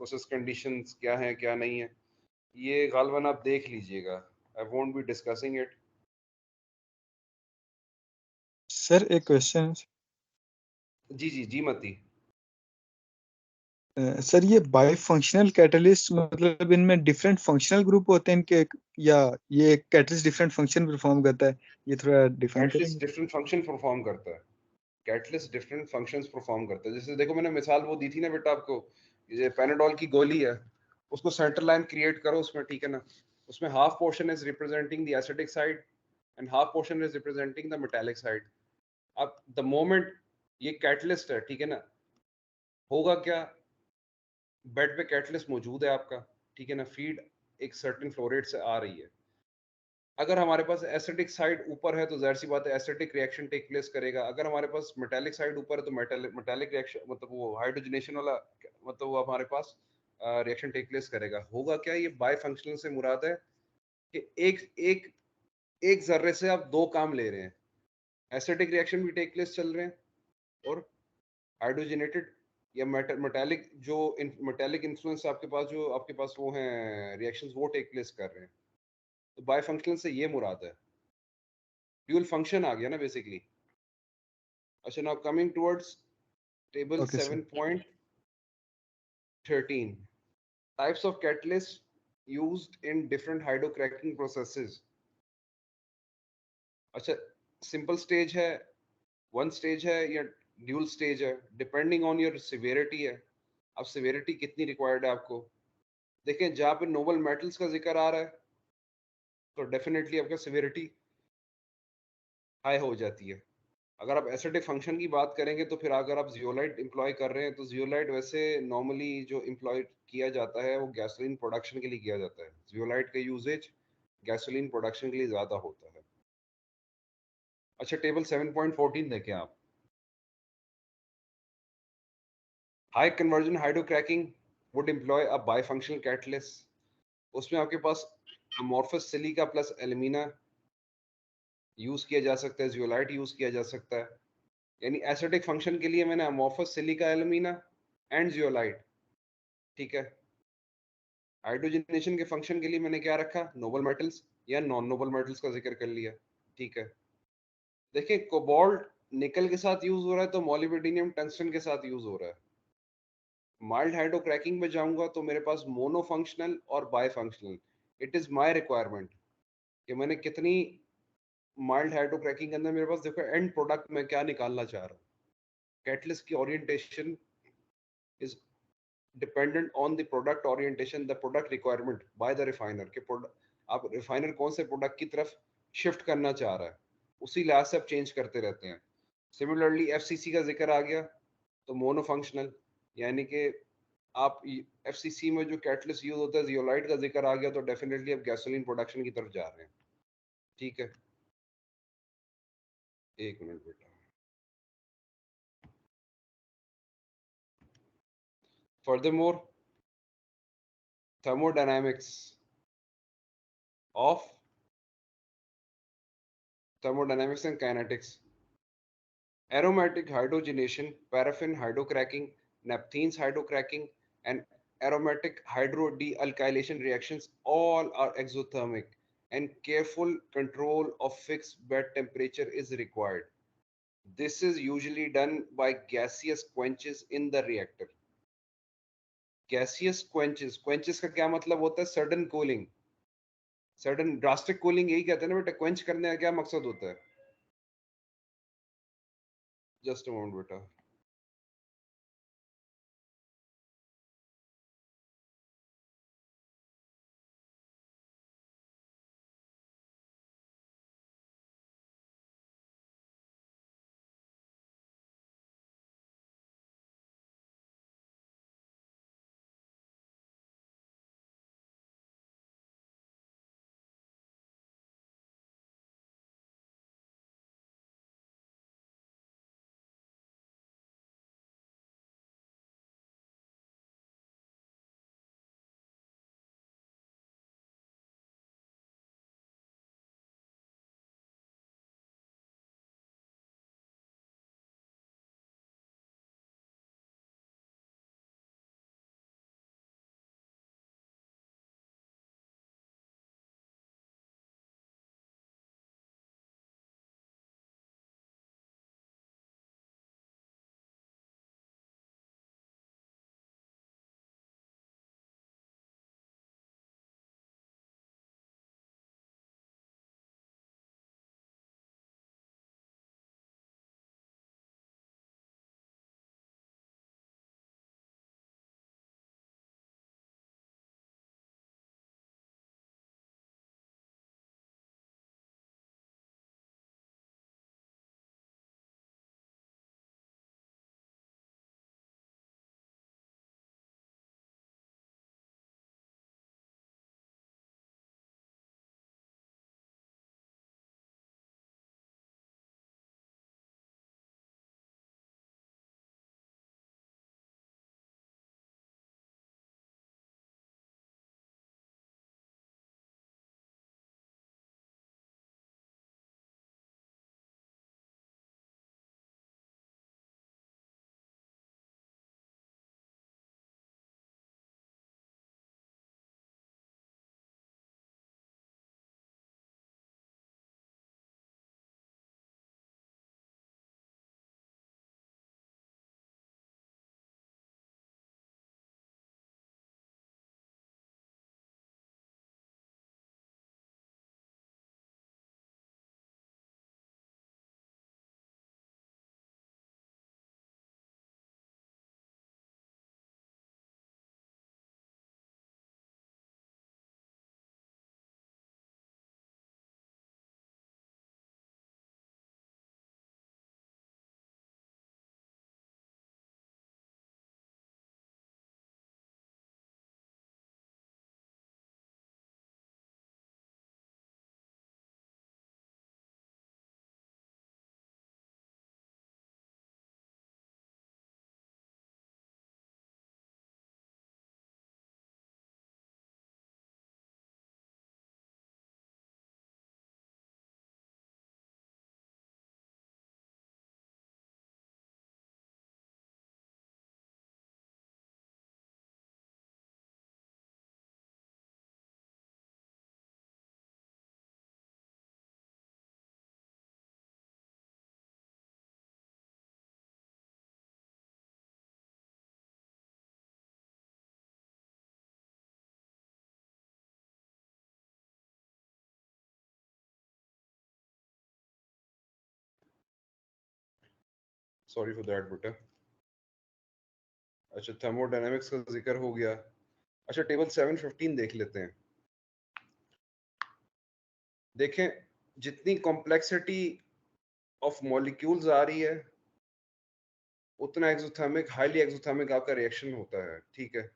A: प्रोसेस कंडीशंस क्या हैं क्या नहीं है, ये गालबन आप देख लीजिएगा. I won't be discussing it.
B: Sir एक क्वेश्चन.
A: जी जी जी मती.
B: सर ये बाई फंक्शनल कैटलिस्ट मतलब इनमें डिफरेंट फंक्शनल ग्रुप होते हैं इनके, या ये कैटलिस्ट डिफरेंट फंक्शन परफॉर्म करता है? ये थोड़ा डिफाइन
A: कैटलिस्ट
B: करेंगे.
A: डिफरेंट फंक्शन परफॉर्म करता है. कैटलिस्ट डिफरेंट फंक्शंस परफॉर्म करता है. जैसे देखो मैंने मिसाल वो दी थी ना बेटा आपको, ये पेनाडोल की गोली है, उसको सेंटर लाइन क्रिएट करो उसमें. ठीक है ना. उसमें half portion is representing the acidic side and half portion is representing the metallic side. अब द मोमेंट ये कैटलिस्ट है, ठीक है ना, होगा क्या, बेड पे कैटलिस्ट मौजूद है आपका, ठीक है ना, फीड एक सर्टेन फ्लो रेट से आ रही है। अगर हमारे पास एसिडिक साइड ऊपर है तो जाहिर सी बात है एसिडिक रिएक्शन टेक प्लेस करेगा। अगर हमारे पास मेटालिक साइड ऊपर है तो मेटालिक रिएक्शन मतलब वो हाइड्रोजनेशन वाला मतलब वो हमारे पास रिएक्शन टेक प्लेस करेगा। होगा क्या, ये बाय फंक्शनल से मुराद है कि एक एक एक जर्रे से आप दो काम ले रहे हैं, एसिडिक रिएक्शन भी टेक प्लेस चल रहे हैं और हाइड्रोजनेटेड या मेटालिक जो मेटालिक इन्फ्लुएंस आपके पास जो आपके पास वो हैं रिएक्शंस वो टेक प्लेस कर रहे हैं। तो बाय फंक्शनल से ये मुराद है, ड्यूल फंक्शन आ गया ना बेसिकली। अच्छा, now coming towards table
B: okay sir.
A: 7.13 types of catalysts used in different hydrocracking processes। अच्छा, सिंपल स्टेज है, वन स्टेज है या ड्यूल स्टेज है, डिपेंडिंग ऑन योर सिवियरिटी है। अब सिवियरिटी कितनी रिक्वायर्ड है आपको, देखें जहाँ पे नोबल मेटल्स का जिक्र आ रहा है तो डेफिनेटली आपका सिवियरिटी हाई हो जाती है। अगर आप एसिडिक फंक्शन की बात करेंगे तो फिर अगर आप जियोलाइट एम्प्लॉय कर रहे हैं तो जियोलाइट वैसे नॉर्मली जो एम्प्लॉय किया जाता है वो गैसोलीन प्रोडक्शन के लिए किया जाता है। जियोलाइट का यूजेज गैसोलीन प्रोडक्शन के लिए ज़्यादा होता है। अच्छा, टेबल 7.14 देखें आप। High conversion hydrocracking would employ a bifunctional catalyst. उसमें आपके पास amorphous silica plus alumina use किया जा सकता है, जियोलाइट यूज किया जा सकता है। यानी एसिडिक फंक्शन के लिए मैंने amorphous silica alumina and zeolite, ठीक है। हाइड्रोजनेशन के फंक्शन के लिए मैंने क्या रखा, नोबल मेटल्स या नॉन नोबल मेटल्स का जिक्र कर लिया, ठीक है। देखिए कोबाल्ट निकल के साथ यूज हो रहा है तो मोलिब्डेनियम टंगस्टन के साथ यूज हो रहा है। माइल्ड हाइड्रोक्रैकिंग में जाऊंगा तो मेरे पास मोनो फंक्शनल और bi functional. It is my requirement कि मैंने कितनी माइल्ड हाइड्रोक्रैकिंग के अंदर मेरे पास देखो एंड प्रोडक्ट में क्या निकालना चाह रहा हूँ। कैटलिस्ट की orientation is dependent on the product orientation, the product requirement by the refiner के आप रिफाइनर कौन से प्रोडक्ट की तरफ शिफ्ट करना चाह रहा है उसी लिहाज से आप चेंज करते रहते हैं। सिमिलरली एफसीसी का जिक्र आ गया तो मोनो फंक्शनल, यानी कि आप एफसीसी में जो कैटलिस्ट यूज होता है जियोलाइट का जिक्र आ गया तो डेफिनेटली आप गैसोलीन प्रोडक्शन की तरफ जा रहे हैं, ठीक है। एक मिनट बेटा। Furthermore, thermodynamics of thermodynamics and kinetics, aromatic hydrogenation, paraffin hydrocracking, naphthalene hydrocracking, and aromatic hydrodealkylation reactions all are exothermic, and careful control of fixed bed temperature is required. This is usually done by gaseous quenches in the reactor. Gaseous quenches का क्या मतलब होता है, sudden cooling, sudden drastic cooling यही कहते हैं ना बेटा, क्वेंच करने का क्या मकसद होता है। जस्ट अ मोमेंट बेटा। सॉरी फॉर दैट बेटा। अच्छा थर्मोडायनेमिक्स का जिक्र हो गया। अच्छा टेबल 715 देख लेते हैं। देखें जितनी कॉम्प्लेक्सिटी ऑफ मॉलिक्यूल्स आ रही है उतना एक्सोथर्मिक हाईली एक्सोथर्मिक आपका रिएक्शन होता है, ठीक है।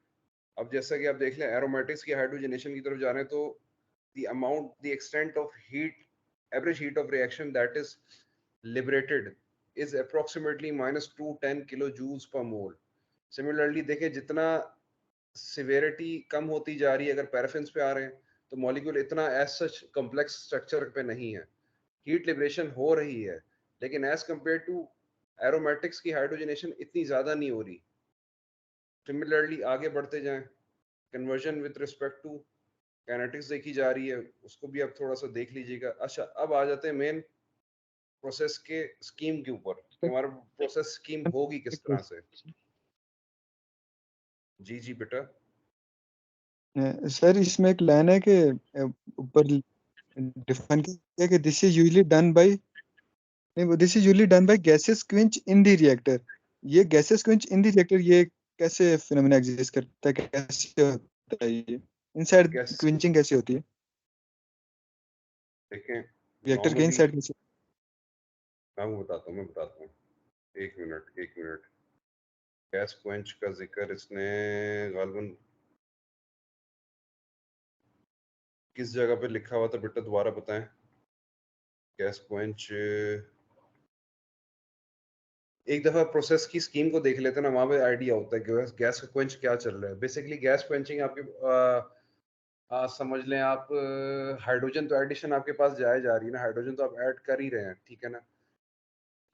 A: अब जैसा कि आप देख लें एरोमेटिक्स की हाइड्रोजनेशन की तरफ जा रहे हैं तो the amount, the extent of heat, average heat of reaction that is liberated is approximately -210 kilojoules per mole. Similarly देखें जितना severity कम होती जा रही है अगर पैराफिन्स पे आ रहे हैं तो मॉलिक्यूल इतना as such complex structure पे नहीं है, हीट लिबरेशन हो रही है लेकिन एज कंपेयर टू एरोमेटिक्स की हाइड्रोजनेशन इतनी ज्यादा नहीं हो रही। सिमिलरली आगे बढ़ते जाएं, conversion with respect to kinetics देखी जा रही है, उसको भी आप थोड़ा सा देख लीजिएगा। अच्छा अब आ जाते हैं मेन प्रोसेस के स्कीम के ऊपर कि हमारा प्रोसेस स्कीम होगी किस तरह से। जी जी बेटा।
B: सर इसमें एक लाइन है कि ऊपर डिफाइन किया कि this is usually done by, नहीं वो this is usually done by gases quench in the reactor. ये gases quench in the reactor ये कैसे फिनोमेना एग्जिस्ट करता है, कैसे होता है ये इनसाइड
A: गैस
B: क्विंचिंग कैसे होती है
A: देखें
B: रिएक्टर के
A: नॉर्मली
B: इनसाइड कैसे?
A: मैं बताता हूँ एक मिनट। गैस क्वेंच का जिक्र इसने गालबन किस जगह पे लिखा हुआ था बेटा, दोबारा बताएं। गैस क्वेंच एक दफा प्रोसेस की स्कीम को देख लेते हैं ना, वहां पे आइडिया होता है कि गैस का क्वेंच क्या चल रहा है। बेसिकली गैस क्वेंचिंग आपके समझ लें आप हाइड्रोजन तो एडिशन आपके पास जाए जा रही है ना, हाइड्रोजन तो आप ऐड कर ही रहे हैं, ठीक है ना।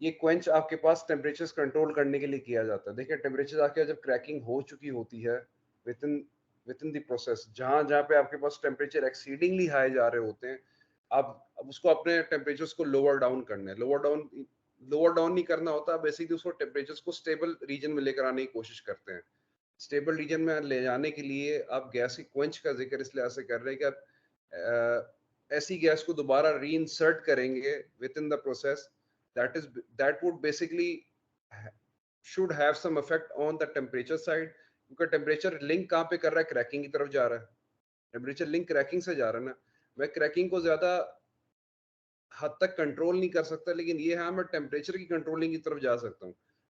A: ये क्वेंच आपके पास टेम्परेचर्स कंट्रोल करने के लिए किया जाता है। देखिए टेम्परेचर आपके जब क्रैकिंग हो चुकी होती है विद इन द प्रोसेस, जहाँ जहाँ पे आपके पास टेम्परेचर एक्सीडिंगली हाई जा रहे होते हैं, आप अब उसको अपने टेम्परेचर्स को लोअर डाउन करना है। लोअर डाउन नहीं करना होता, बेसिकली उसको टेम्परेचर्स को स्टेबल रीजन में लेकर आने की कोशिश करते हैं। स्टेबल रीजन में ले जाने के लिए आप गैस की क्वेंच का जिक्र इसलिए ऐसे कर रहे हैं कि आप ऐसी गैस को दोबारा रीइंसर्ट करेंगे with in the process that would basically should have some effect on the temperature side, क्योंकि टेम्परेचर लिंक कहाँ पे कर रहा है, क्रैकिंग की तरफ जा रहा है। टेम्परेचर लिंक क्रैकिंग से जा रहा है ना। मैं क्रैकिंग को ज्यादा हद तक कंट्रोल नहीं कर सकता, लेकिन ये है मैं टेम्परेचर की कंट्रोलिंग की तरफ जा सकता हूँ।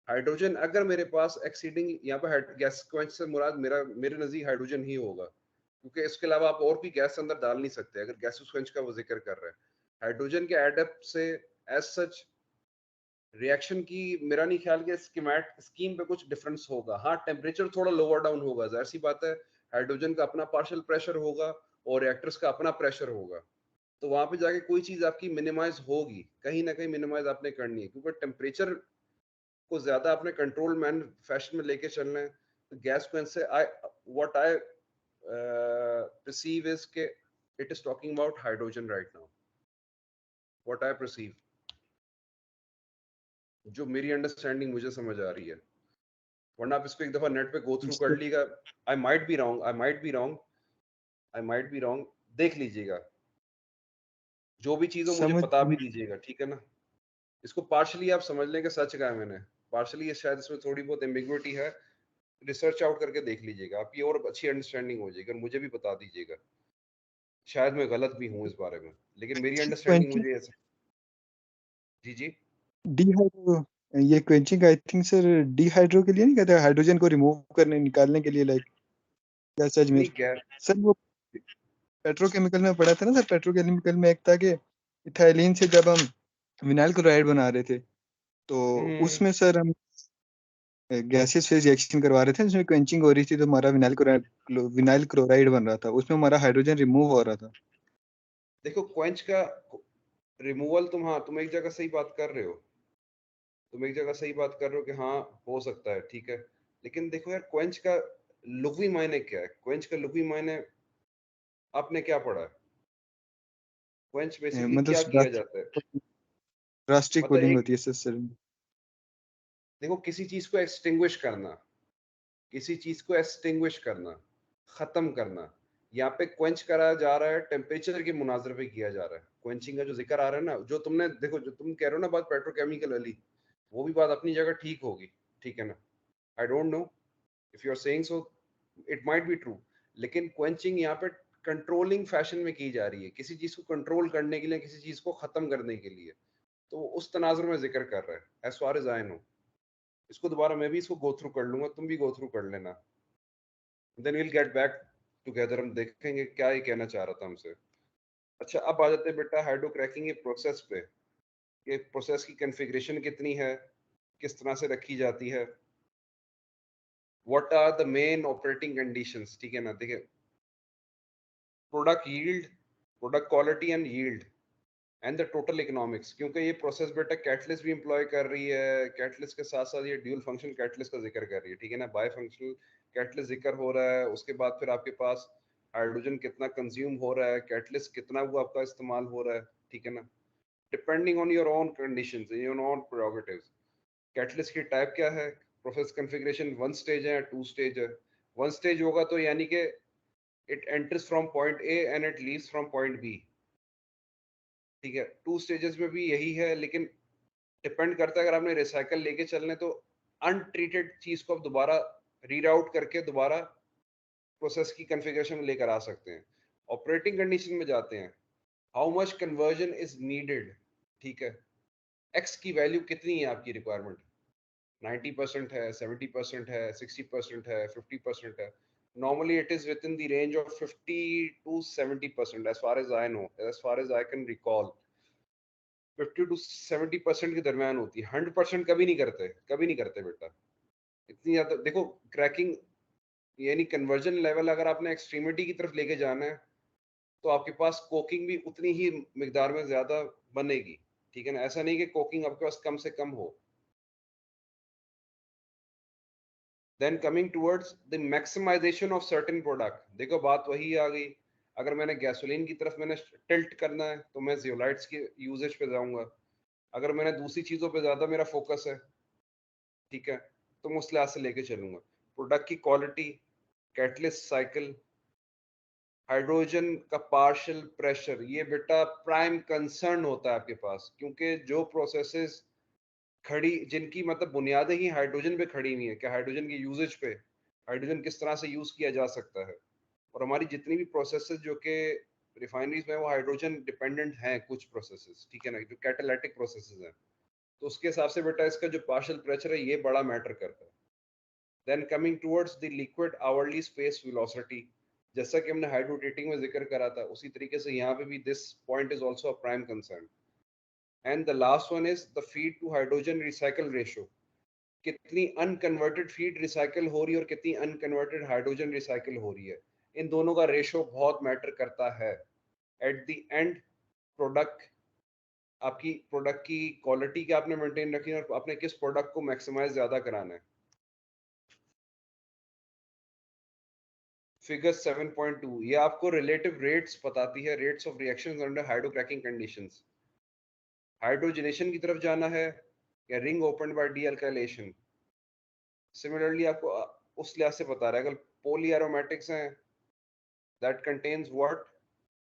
A: हाइड्रोजन अगर मेरे पास एक्सीडिंग, यहाँ पे गैस क्वेंच से मुराद मेरे नजदीक हाइड्रोजन ही होगा, क्योंकि इसके अलावा आप और भी गैस अंदर डाल नहीं सकते अगर गैस क्वेंच का वो जिक्र कर रहे हैं। हाइड्रोजन के एडअप से एज सच रिएक्शन की मेरा नहीं ख्याल कि स्कीम पे कुछ डिफरेंस होगा। हाँ टेम्परेचर थोड़ा लोअर डाउन होगा, जाहिर सी बात है। हाइड्रोजन का अपना पार्शियल प्रेशर होगा और रिएक्टर्स का अपना प्रेशर होगा, तो वहां पे जाके कोई चीज आपकी मिनिमाइज होगी, कहीं ना कहीं मिनिमाइज आपने करनी है, क्योंकि टेम्परेचर को ज्यादा अपने कंट्रोल मैन फैशन में लेके चलना है। तो गैस क्वेंच से आई perceive is के it is talking about hydrogen right now, what I perceive, जो मेरी अंडरस्टैंडिंग मुझे समझ आ रही है। वरना आप इसको एक दफा नेट पे गो थ्रू कर लीजिएगा। आई माइट बी रॉन्ग, देख लीजिएगा, जो भी चीज हो मुझे
B: समझ
A: बता भी दीजिएगा, ठीक है ना। इसको पार्शली आप समझ लें कि सच कहा है मैंने, पार्शली शायद इसमें थोड़ी बहुत एम्बिग्विटी है। रिसर्च आउट करके देख लीजिएगा आप, ये और अच्छी अंडरस्टैंडिंग हो जाएगी। मुझे भी बता दीजिएगा, शायद मैं गलत भी हूँ इस बारे में, लेकिन मेरी अंडरस्टैंडिंग मुझे ऐसे। जी जी
B: डिहाइड्रो, ये quenching I think sir dehydro के लिए नहीं कहते, हाइड्रोजन को रिमूव करने निकालने के लिए, लाइक क्या सच में
A: नहीं गैर
B: सर वो पेट्रोकेमिकल में पढ़ा था ना सर। पेट्रोकेमिकल में एक था कि इथाइलिन से जब हम विनाइल क्लोराइड बना रहे थे तो उसमें सर हम गैसेस से रिएक्शन करवा रहे थे जिसमें क्वेंचिंग हो रही थी, तो हमारा विनाइल क्लोराइड बन रहा था, उसमें हमारा हाइड्रोजन रिमूव हो रहा था।
A: देखो क्वेंच का रिमूवल तुम एक जगह सही बात कर रहे हो, कि हाँ हो सकता है, ठीक है। लेकिन देखो यार क्वेंच का लुगवी मायने क्या है, क्वेंच का लुगवी मायने आपने क्या पढ़ा है? क्वेंच बेसिकली क्या किया
B: मतलब
A: जाता है?
B: राष्ट्रीय
A: मतलब
B: कूलिंग
A: एक,
B: होती है सर।
A: देखो किसी चीज को एक्सटिंग्विश करना, खत्म करना, यहाँ पे क्वेंच करा जा रहा है, टेम्परेचर के मुनाजर पे किया जा रहा है। क्वेंचिंग का जो जिक्र आ रहा है ना, जो तुमने देखो, जो तुम कह रहे हो ना बात पेट्रोकेमिकल वाली, वो भी बात अपनी जगह ठीक होगी, ठीक है ना। I don't know if you are saying so, it might be true, लेकिन क्वेंचिंग यहाँ पे कंट्रोलिंग फैशन में की जा रही है, किसी चीज को कंट्रोल करने के लिए, किसी चीज को खत्म करने के लिए, तो उस तनाजुर में जिक्र कर रहा है as far as I know. इसको दोबारा मैं भी इसको गो थ्रू कर लूंगा, तुम भी गो थ्रू कर लेना, then will get back together, हम देखेंगे क्या ये कहना चाह रहा था हमसे। अच्छा, अब आ जाते हैं बेटा हाइड्रो क्रैकिंग के प्रोसेस पे। ये प्रोसेस की कॉन्फ़िगरेशन कितनी है, किस तरह से रखी जाती है, what are the main operating conditions, ठीक है ना। देखिए, product yield, product quality and yield and the total economics, क्योंकि ये प्रोसेस बेटा कैटलिस्ट भी एम्प्लॉय कर रही है, कैटलिस्ट के साथ साथ ये ड्यूल फंक्शन कैटलिस्ट का जिक्र कर रही है, ठीक है ना। बाय फंक्शनल कैटलिस्ट जिक्र हो रहा है, उसके बाद फिर आपके पास हाइड्रोजन कितना कंज्यूम हो रहा है, कैटलिस्ट कितना वो आपका इस्तेमाल हो रहा है, ठीक है ना, depending on your own conditions, your own prerogatives. Catalyst की टाइप क्या है, प्रोसेस कॉन्फ़िगरेशन 1 स्टेज है या 2 स्टेज है। 1 स्टेज होगा तो यानी कि it enters from point A and it leaves from point B, ठीक है। 2 स्टेजेस में भी यही है, लेकिन डिपेंड करता है, अगर आपने रिसाइकल लेके चलने तो अनट्रीटेड चीज को आप दोबारा रीराउट करके दोबारा प्रोसेस की कॉन्फ़िगरेशन में लेकर आ सकते हैं। ऑपरेटिंग कंडीशन में जाते हैं, how much conversion is needed, ठीक है। एक्स की वैल्यू कितनी है आपकी रिक्वायरमेंट, 90% है, 70% है, 60% है, 50% है। Normally it is within the range of 50 to 70% as far as I know, as far as I can recall, 50 to 70% के दरमियान होती है। 100% कभी नहीं करते, कभी नहीं करते बेटा, इतनी ज्यादा। देखो, क्रैकिंग यानी कन्वर्जन लेवल अगर आपने एक्सट्रीमिटी की तरफ लेके जाना है तो आपके पास कोकिंग भी उतनी ही मिकदार में ज्यादा बनेगी, ठीक है ना। ऐसा नहीं कि कोकिंग आपके पास कम से कम हो। Then coming towards the maximization of certain product, देखो बात वही आ गई। अगर मैंने गैसोलीन की तरफ मैंने टिल्ट करना है तो मैं जियोलाइट्स के यूजेज पे जाऊंगा। अगर मैंने दूसरी चीजों पे ज्यादा मेरा फोकस है, ठीक है, तो मैं उस लिहाज से लेके चलूंगा। प्रोडक्ट की क्वालिटी, कैटलिस्ट साइकिल, हाइड्रोजन का पार्शियल प्रेशर, ये बेटा प्राइम कंसर्न होता है आपके पास, क्योंकि जो प्रोसेसेस खड़ी, जिनकी मतलब बुनियादें ही हाइड्रोजन पे खड़ी हुई है, कि हाइड्रोजन के यूजेज पे, हाइड्रोजन किस तरह से यूज किया जा सकता है। और हमारी जितनी भी प्रोसेसेस जो कि रिफाइनरीज में, वो हाइड्रोजन डिपेंडेंट हैं कुछ प्रोसेसेस, ठीक है ना, जो कैटालिटिक प्रोसेसेस हैं। तो उसके हिसाब से बेटा इसका जो पार्शियल प्रेशर है ये बड़ा मैटर करता है। Then coming towards the liquid hourly space velocity, जैसा कि हमने हाइड्रोटेटिंग में जिक्र करा था, उसी तरीके से यहाँ पे भी this point is also a prime concern. And the last one is the feed to hydrogen recycle ratio, कितनी अनकन्वर्टेड फीड रिसाइकल हो रही है और कितनी अनकन्वर्टेड हाइड्रोजन रिसाइकल हो रही है। इन दोनों का रेशो बहुत मैटर करता है। एट द एंड प्रोडक्ट, आपकी प्रोडक्ट की क्वालिटी क्या आपने मेंटेन रखी है और आपने किस प्रोडक्ट को मैक्सिमाइज ज्यादा कराना है। फिगर 7.2 ये आपको रिलेटिव रेट्स बताती है, rates of reactions under hydrocracking conditions. Hydrogenation की तरफ जाना है या ring open by dealkylation. Similarly आपको उस लिहाज से बता रहा है, अगर पोली एरोमेटिक्स हैं दैट कंटेन्स व्हाट,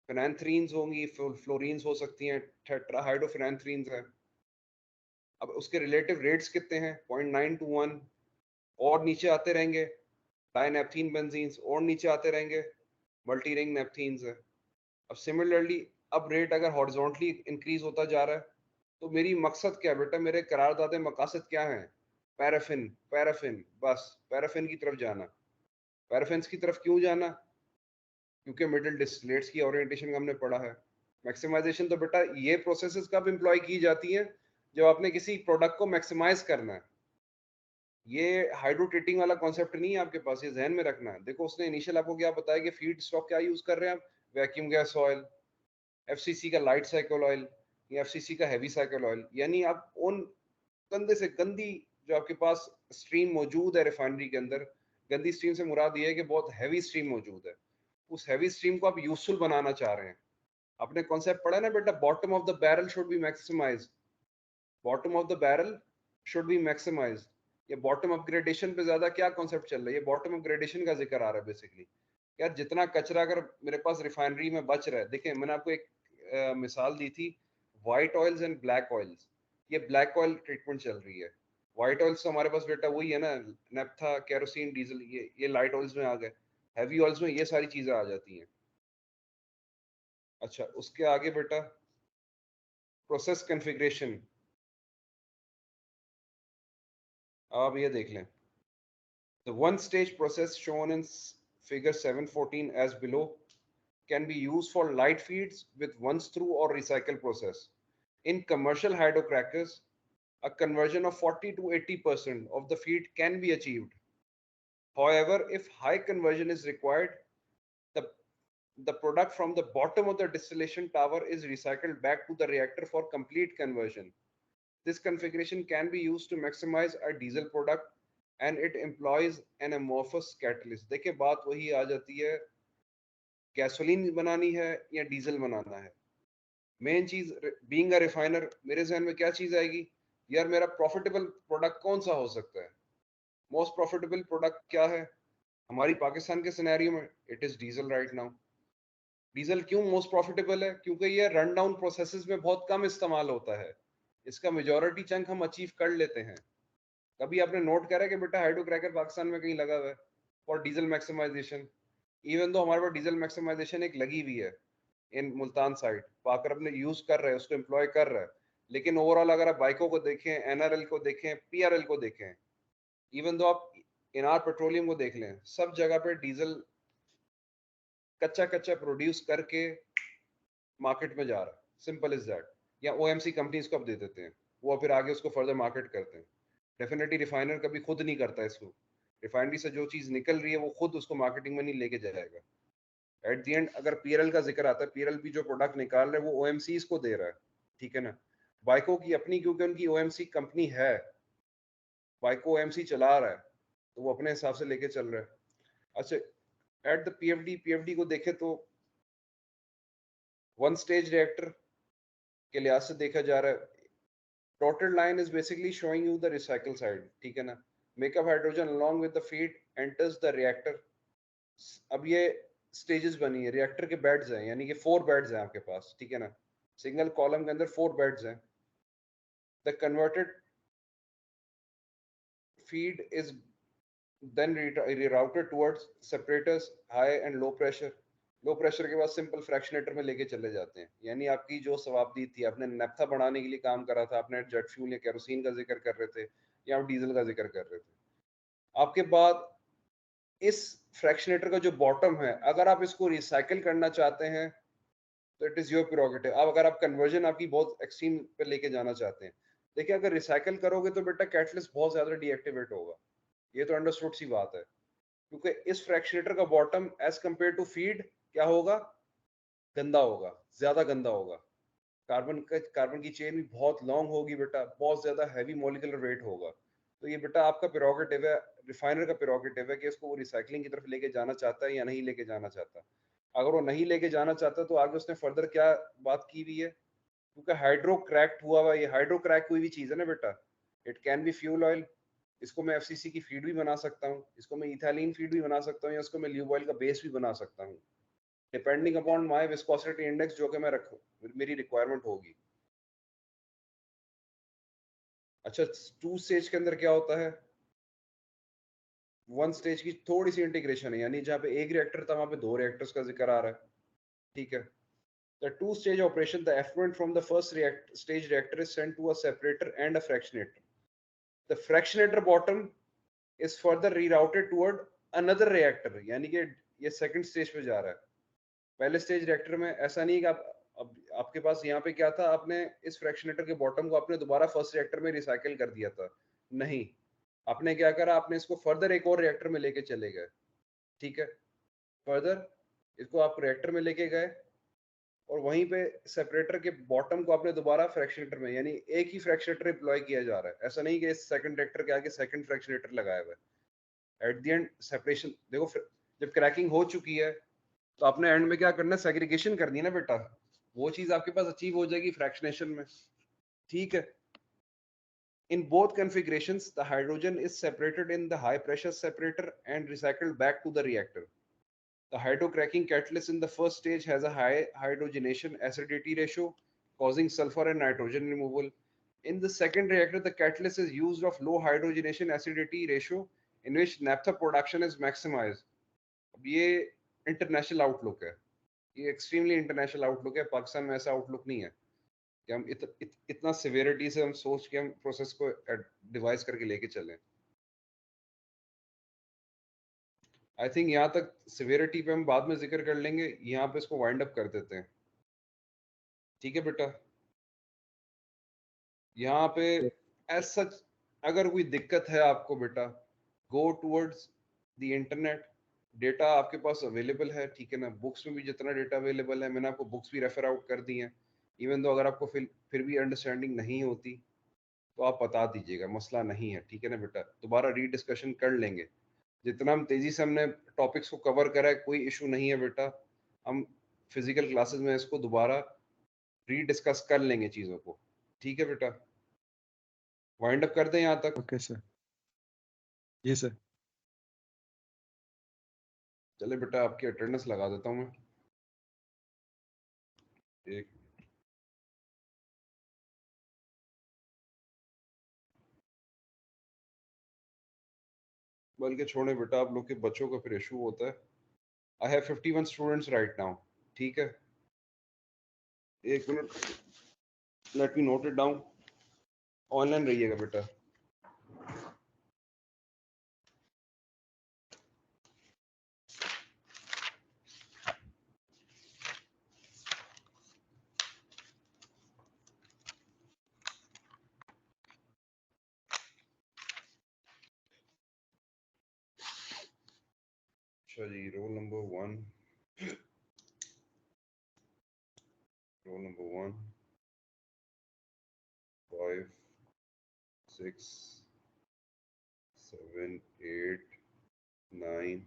A: फिनैंथ्रीन्स होंगी, फ्लोरीन्स हो सकती हैं, टेट्राहाइड्रोफिनैंथ्रीन्स हैं। अब उसके रिलेटिव रेट्स कितने हैं, 0.9 to 1, और नीचे आते रहेंगे डाइनेप्थीन बेंजीन्स, और नीचे आते रहेंगे मल्टी रिंग नेप्थीन्स है। अब सिमिलरली अब रेट अगर हॉरिजॉन्टली इंक्रीज होता जा रहा है, तो मेरी मकसद क्या है बेटा, मेरे करारदादे मकासद क्या हैं, पैराफिन, पैराफिन, बस पैराफिन की तरफ जाना। पैराफिन की तरफ क्यों जाना, क्योंकि मिडिल डिस्टिलेट्स की ओरिएंटेशन का हमने पढ़ा है। मैक्सिमाइजेशन तो बेटा ये प्रोसेसेस कब एम्प्लॉय की जाती है, जब आपने किसी प्रोडक्ट को मैक्सिमाइज करना है। ये हाइड्रोटेटिंग वाला कॉन्सेप्ट नहीं है आपके पास, ये जहन में रखना है। देखो उसने इनिशियल आपको क्या बताया कि फीड स्टॉक क्या यूज कर रहे हैं आप, वैक्यूम गैस ऑयल, एफसीसी का लाइट साइकिल ऑयल या एफसीसी का हैवी साइकिल ऑयल, यानी आप उन गंदे से गंदी जो आपके पास स्ट्रीम मौजूद है रिफाइनरी के अंदर, गंदी स्ट्रीम से मुराद ये है कि बहुत हैवी स्ट्रीम मौजूद है, उस हैवी स्ट्रीम को आप यूजफुल बनाना चाह रहे हैं। आपने कॉन्सेप्ट पढ़ा ना बेटा, bottom of the barrel should be maximised, bottom of the barrel should be maximised. ये बॉटम अपग्रेडेशन पे ज्यादा क्या कॉन्सेप्ट चल रहा है, ये बॉटम अपग्रेडेशन का जिक्र आ रहा है बेसिकली। यार जितना कचरा अगर मेरे पास रिफाइनरी में बच रहा है, देखिए मैंने आपको एक मिसाल दी थी, white oils and black oils. ये ब्लैक ऑयल ट्रीटमेंट चल रही है। व्हाइट ऑयल्स तो हमारे पास बेटा वही है ना, नेप्था, केरोसिन, डीजल, ये लाइट ऑयल्स में आ गए। हैवी ऑयल्स में ये सारी चीजें आ जाती हैं। अच्छा, उसके आगे बेटा प्रोसेस कॉन्फ़िगरेशन, आप ये देख लें। The one stage process shown in figure 714 as below can be used for light feeds with once through or recycle process. In commercial hydrocrackers, a conversion of 40 to 80% of the feed can be achieved. However, if high conversion is required, the, the product from the bottom of the distillation tower is recycled back to the reactor for complete conversion. This configuration can be used to maximize a diesel product and it employs an amorphous catalyst. देखिए बात वही आ जाती है, gasoline बनानी है या diesel बनाना है। Main चीज बीइंग अ रिफाइनर, मेरे जहन में क्या चीज आएगी, यार मेरा प्रॉफिटेबल प्रोडक्ट कौन सा हो सकता है। मोस्ट प्रॉफिटेबल प्रोडक्ट क्या है हमारी पाकिस्तान के सिनेरियो में, it is diesel right now. Diesel क्यों मोस्ट प्रॉफिटेबल है, क्योंकि ये रन डाउन प्रोसेसेस में बहुत कम इस्तेमाल होता है, इसका मेजॉरिटी चंक हम अचीव कर लेते हैं। कभी आपने नोट करा कि बेटा हाइड्रोक्रैकर पाकिस्तान में कहीं लगा हुआ है for diesel maximisation? Even though हमारे पास डीजल मैक्सिमाइजेशन एक लगी हुई है इन मुल्तान साइड, पाकर अपने यूज कर रहे हैं, उसको एम्प्लॉय कर रहा है, लेकिन ओवरऑल अगर आप बाइकों को देखें, एनआरएल को देखें, पीआरएल को देखें, इवन दो आप इनार पेट्रोलियम को देख लें, सब जगह पे डीजल कच्चा कच्चा प्रोड्यूस करके मार्केट में जा रहा है, सिंपल इज दैट। या ओएमसी कंपनीज को आप दे देते हैं, वो फिर आगे उसको फर्दर मार्केट करते हैं। डेफिनेटली रिफाइनर कभी खुद नहीं करता इसको, रिफाइनरी से जो चीज निकल रही है वो खुद उसको मार्केटिंग में नहीं लेके जाएगा। एट द एंड अगर पीएरएल का जिक्र आता है, पीएरएल भी जो प्रोडक्ट निकाल रहा है वो ओएमसी को दे रहा है, ठीक है ना। बाइको की अपनी, क्योंकि उनकी ओएमसी कंपनी है, बाइको ओएमसी चला रहा है तो वो अपने हिसाब से लेके चल रहा है। अच्छा, एट द पीएफडी को देखे तो वन स्टेज रिएक्टर के लिहाज से देखा जा रहा है, dotted line is basically showing you the recycle side, ठीक है ना। Makeup hydrogen along with the feed enters the reactor। अब ये स्टेजेस बनी है, रिएक्टर के बेड्स हैं, यानी कि 4 बेड्स हैं आपके पास, ठीक है ना। सिंगल कॉलम के अंदर 4 बेड्स हैं। The converted feed is then rerouted towards separators high and low pressure। Low pressure के बाद सिंपल फ्रैक्शनेटर में लेके चले जाते हैं, यानी आपकी जो सवाबदीद थी, आपने नेफ्था बढ़ाने के लिए काम करा था, आपने जेट फ्यूल या केरोसिन का जिक्र कर रहे थे या आप डीजल का जिक्र कर रहे थे, आपके बाद इस फ्रैक्शनेटर का जो बॉटम है, अगर आप इसको रिसाइकिल करना चाहते हैं तो इट इज योर प्रेरोगेटिव। अब अगर आप कन्वर्जन आपकी बहुत एक्सट्रीम पे लेके जाना चाहते हैं, देखिए अगर रिसाइकिल करोगे तो बेटा कैटलिस्ट बहुत ज्यादा डीएक्टिवेट होगा, ये तो अंडरस्टूड सी बात है, क्योंकि इस फ्रैक्शनेटर का bottom as compare to feed क्या होगा, गंदा होगा, ज्यादा गंदा होगा। कार्बन की चेन भी बहुत लॉन्ग होगी बेटा, बहुत ज्यादा हैवी मॉलिक्यूलर वेट होगा। तो ये बेटा आपका प्रेरोगेटिव है, रिफाइनर का प्रेरोगेटिव है कि इसको वो रिसाइकलिंग की तरफ लेके जाना चाहता है या नहीं लेके जाना चाहता। अगर वो नहीं लेके जाना चाहता तो आगे उसने फर्दर क्या बात की हुई है, क्योंकि हाइड्रो क्रैक्ड हुआ हुआ, ये हाइड्रो क्रैक हुई हुई चीज है ना बेटा, it can be fuel oil. इसको मैं एफसीसी की फीड भी बना सकता हूँ, इसको मैं इथालीन फीड भी बना सकता हूँ, या इसको मैं ल्यूब ऑयल का बेस भी बना सकता हूँ, depending upon my viscosity index जो कि मैं रखूँ, मेरी रिक्वायरमेंट होगी। अच्छा, 2 स्टेज के अंदर क्या होता है, 1 स्टेज की थोड़ी सी इंटीग्रेशन है, यानी जहाँ पे एक रिएक्टर था वहां पे 2 रिएक्टर्स का जिक्र आ रहा है, ठीक है। The 2-stage operation, the effluent from the first stage reactor is sent to a separator and a fractionator. The fractionator bottom is further rerouted toward another reactor, यानी कि ये सेकंड स्टेज पे जा रहा है। पहले स्टेज रिएक्टर में ऐसा नहीं कि अब आपके पास यहाँ पे क्या था, आपने इस फ्रैक्शनेटर के बॉटम को आपने दोबारा फर्स्ट रिएक्टर में रिसाइकिल कर दिया था, नहीं, आपने क्या करा, आपने इसको फर्दर एक और रिएक्टर में लेके चले गए, ठीक है। फर्दर इसको आप रिएक्टर में लेके गए और वहीं पे सेपरेटर के बॉटम को आपने दोबारा फ्रैक्शनेटर में, यानी एक ही फ्रैक्शनेटर एम्प्लॉय किया जा रहा है, ऐसा नहीं कि इस सेकंड रिएक्टर के आगे सेकंड फ्रैक्शनेटर लगाया हुआ है। एट द एंड सेपरेशन देखो, जब क्रैकिंग हो चुकी है तो आपने एंड में क्या करना है, सेग्रीगेशन करनी है ना बेटा, वो चीज आपके पास अचीव हो जाएगी फ्रैक्शनेशन में, ठीक है। In both configurations, the hydrogen is separated in the high pressure separator and recycled back to the reactor. The hydrocracking catalyst in the first stage has a high hydrogenation acidity ratio, causing sulfur and nitrogen removal. In the second reactor, the catalyst is used of low hydrogenation acidity ratio in which naphtha production is maximized. अब ये international outlook है, ये extremely international outlook है. पाकिस्तान में ऐसा outlook नहीं है कि हम इतना सिवियरिटी से हम सोच के हम प्रोसेस को डिवाइस करके लेके चलें. आई थिंक यहाँ तक सिवियरिटी पे हम बाद में जिक्र कर लेंगे, यहाँ पे इसको वाइंड अप कर देते हैं. ठीक है बेटा. यहाँ पे एज सच अगर कोई दिक्कत है आपको बेटा, go towards the internet. Data आपके पास अवेलेबल है, ठीक है ना. बुक्स में भी जितना डेटा अवेलेबल है, मैंने आपको बुक्स भी रेफर आउट कर दी हैं. इवन दो अगर आपको फिर भी अंडरस्टैंडिंग नहीं होती तो आप बता दीजिएगा, मसला नहीं है. ठीक है ना बेटा. दोबारा रीडिस्कशन कर लेंगे. जितना हम तेजी से हमने टॉपिक्स को कवर करा है, कोई इशू नहीं है बेटा. हम फिजिकल क्लासेस में इसको दोबारा रीडिस्कस कर लेंगे चीज़ों को. ठीक है बेटा. वाइंड अप कर दें यहाँ तक.
B: Okay sir. जी सर.
A: चले बेटा, आपकी अटेंडेंस लगा देता हूँ मैं. एक बल्कि छोड़े बेटा, आप लोग के बच्चों का फिर इशू होता है. I have 51 students right now. ठीक है. एक minute, let me note it down. Online रहिएगा बेटा. अच्छा जी, रोल नंबर 1, roll number 1, 5, 6, 7, 8, 9,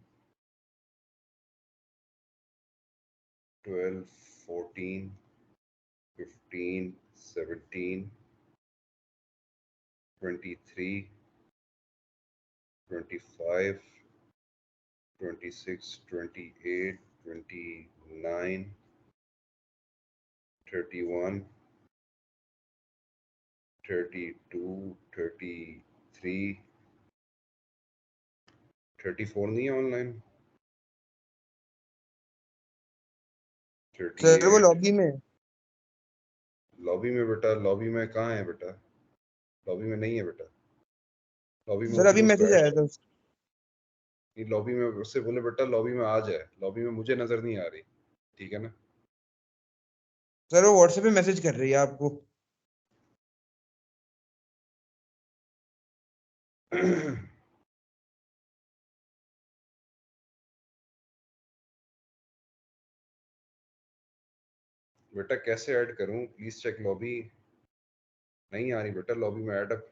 A: 12, 14, 15, 17, 23, 25, 26, 28, 29, 31, 32, 33, 34 नहीं है ऑनलाइन.
B: सर वो
A: 38.
B: लॉबी में.
A: लॉबी में बेटा? लॉबी में कहाँ है बेटा? लॉबी में नहीं है बेटा. लॉबी में
B: सर
A: होती
B: अभी
A: तो उसको
B: मैसेज आया था.
A: लॉबी में उससे बोले बेटा लॉबी में आ जाए. लॉबी में मुझे नजर नहीं आ रही. ठीक है ना.
F: सर वो व्हाट्सएप पे मैसेज कर रही है आपको.
A: बेटा कैसे ऐड करूं? Please check lobby. नहीं आ रही बेटा लॉबी में ऐड अप.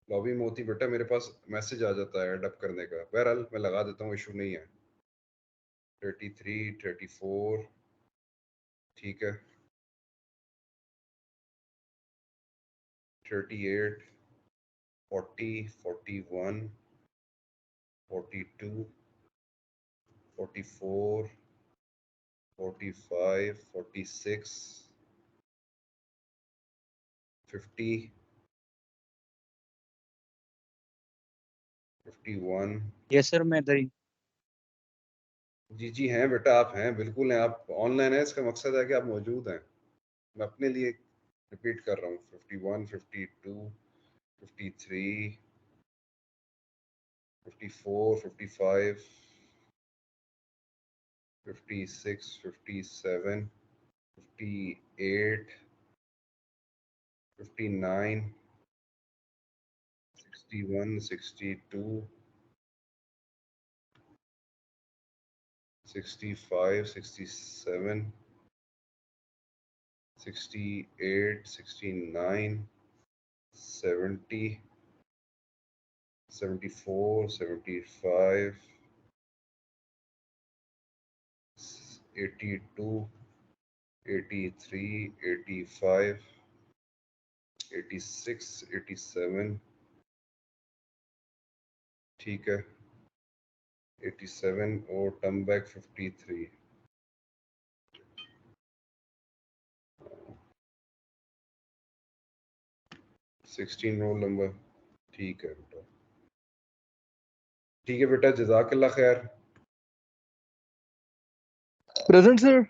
A: लॉबी में होती बेटा मेरे पास मैसेज आ जाता है ऐड अप करने का. बहरहाल मैं लगा देता हूँ, इशू नहीं है. 33, 34. ठीक है. 38, 40, 41, 42, 44, 45, 46, 50, 51.
G: यस सर, मैं इधर ही.
A: जी जी हैं बेटा, आप हैं, बिल्कुल हैं. आप ऑनलाइन हैं, इसका मकसद है कि आप मौजूद हैं. मैं अपने लिए रिपीट कर रहा हूँ. 51, 52, 53, 54, 55, 56, 57, 58, 59, 61, 62, 65, 67, 68, 69, 70, 74, 75, 82, 83, 85, 86, 87. ठीक है. 87 और टर्म बैक 53. 16 roll number. ठीक है बेटा, ठीक है बेटा, जज़ाकल्लाह खैर।
B: Present sir.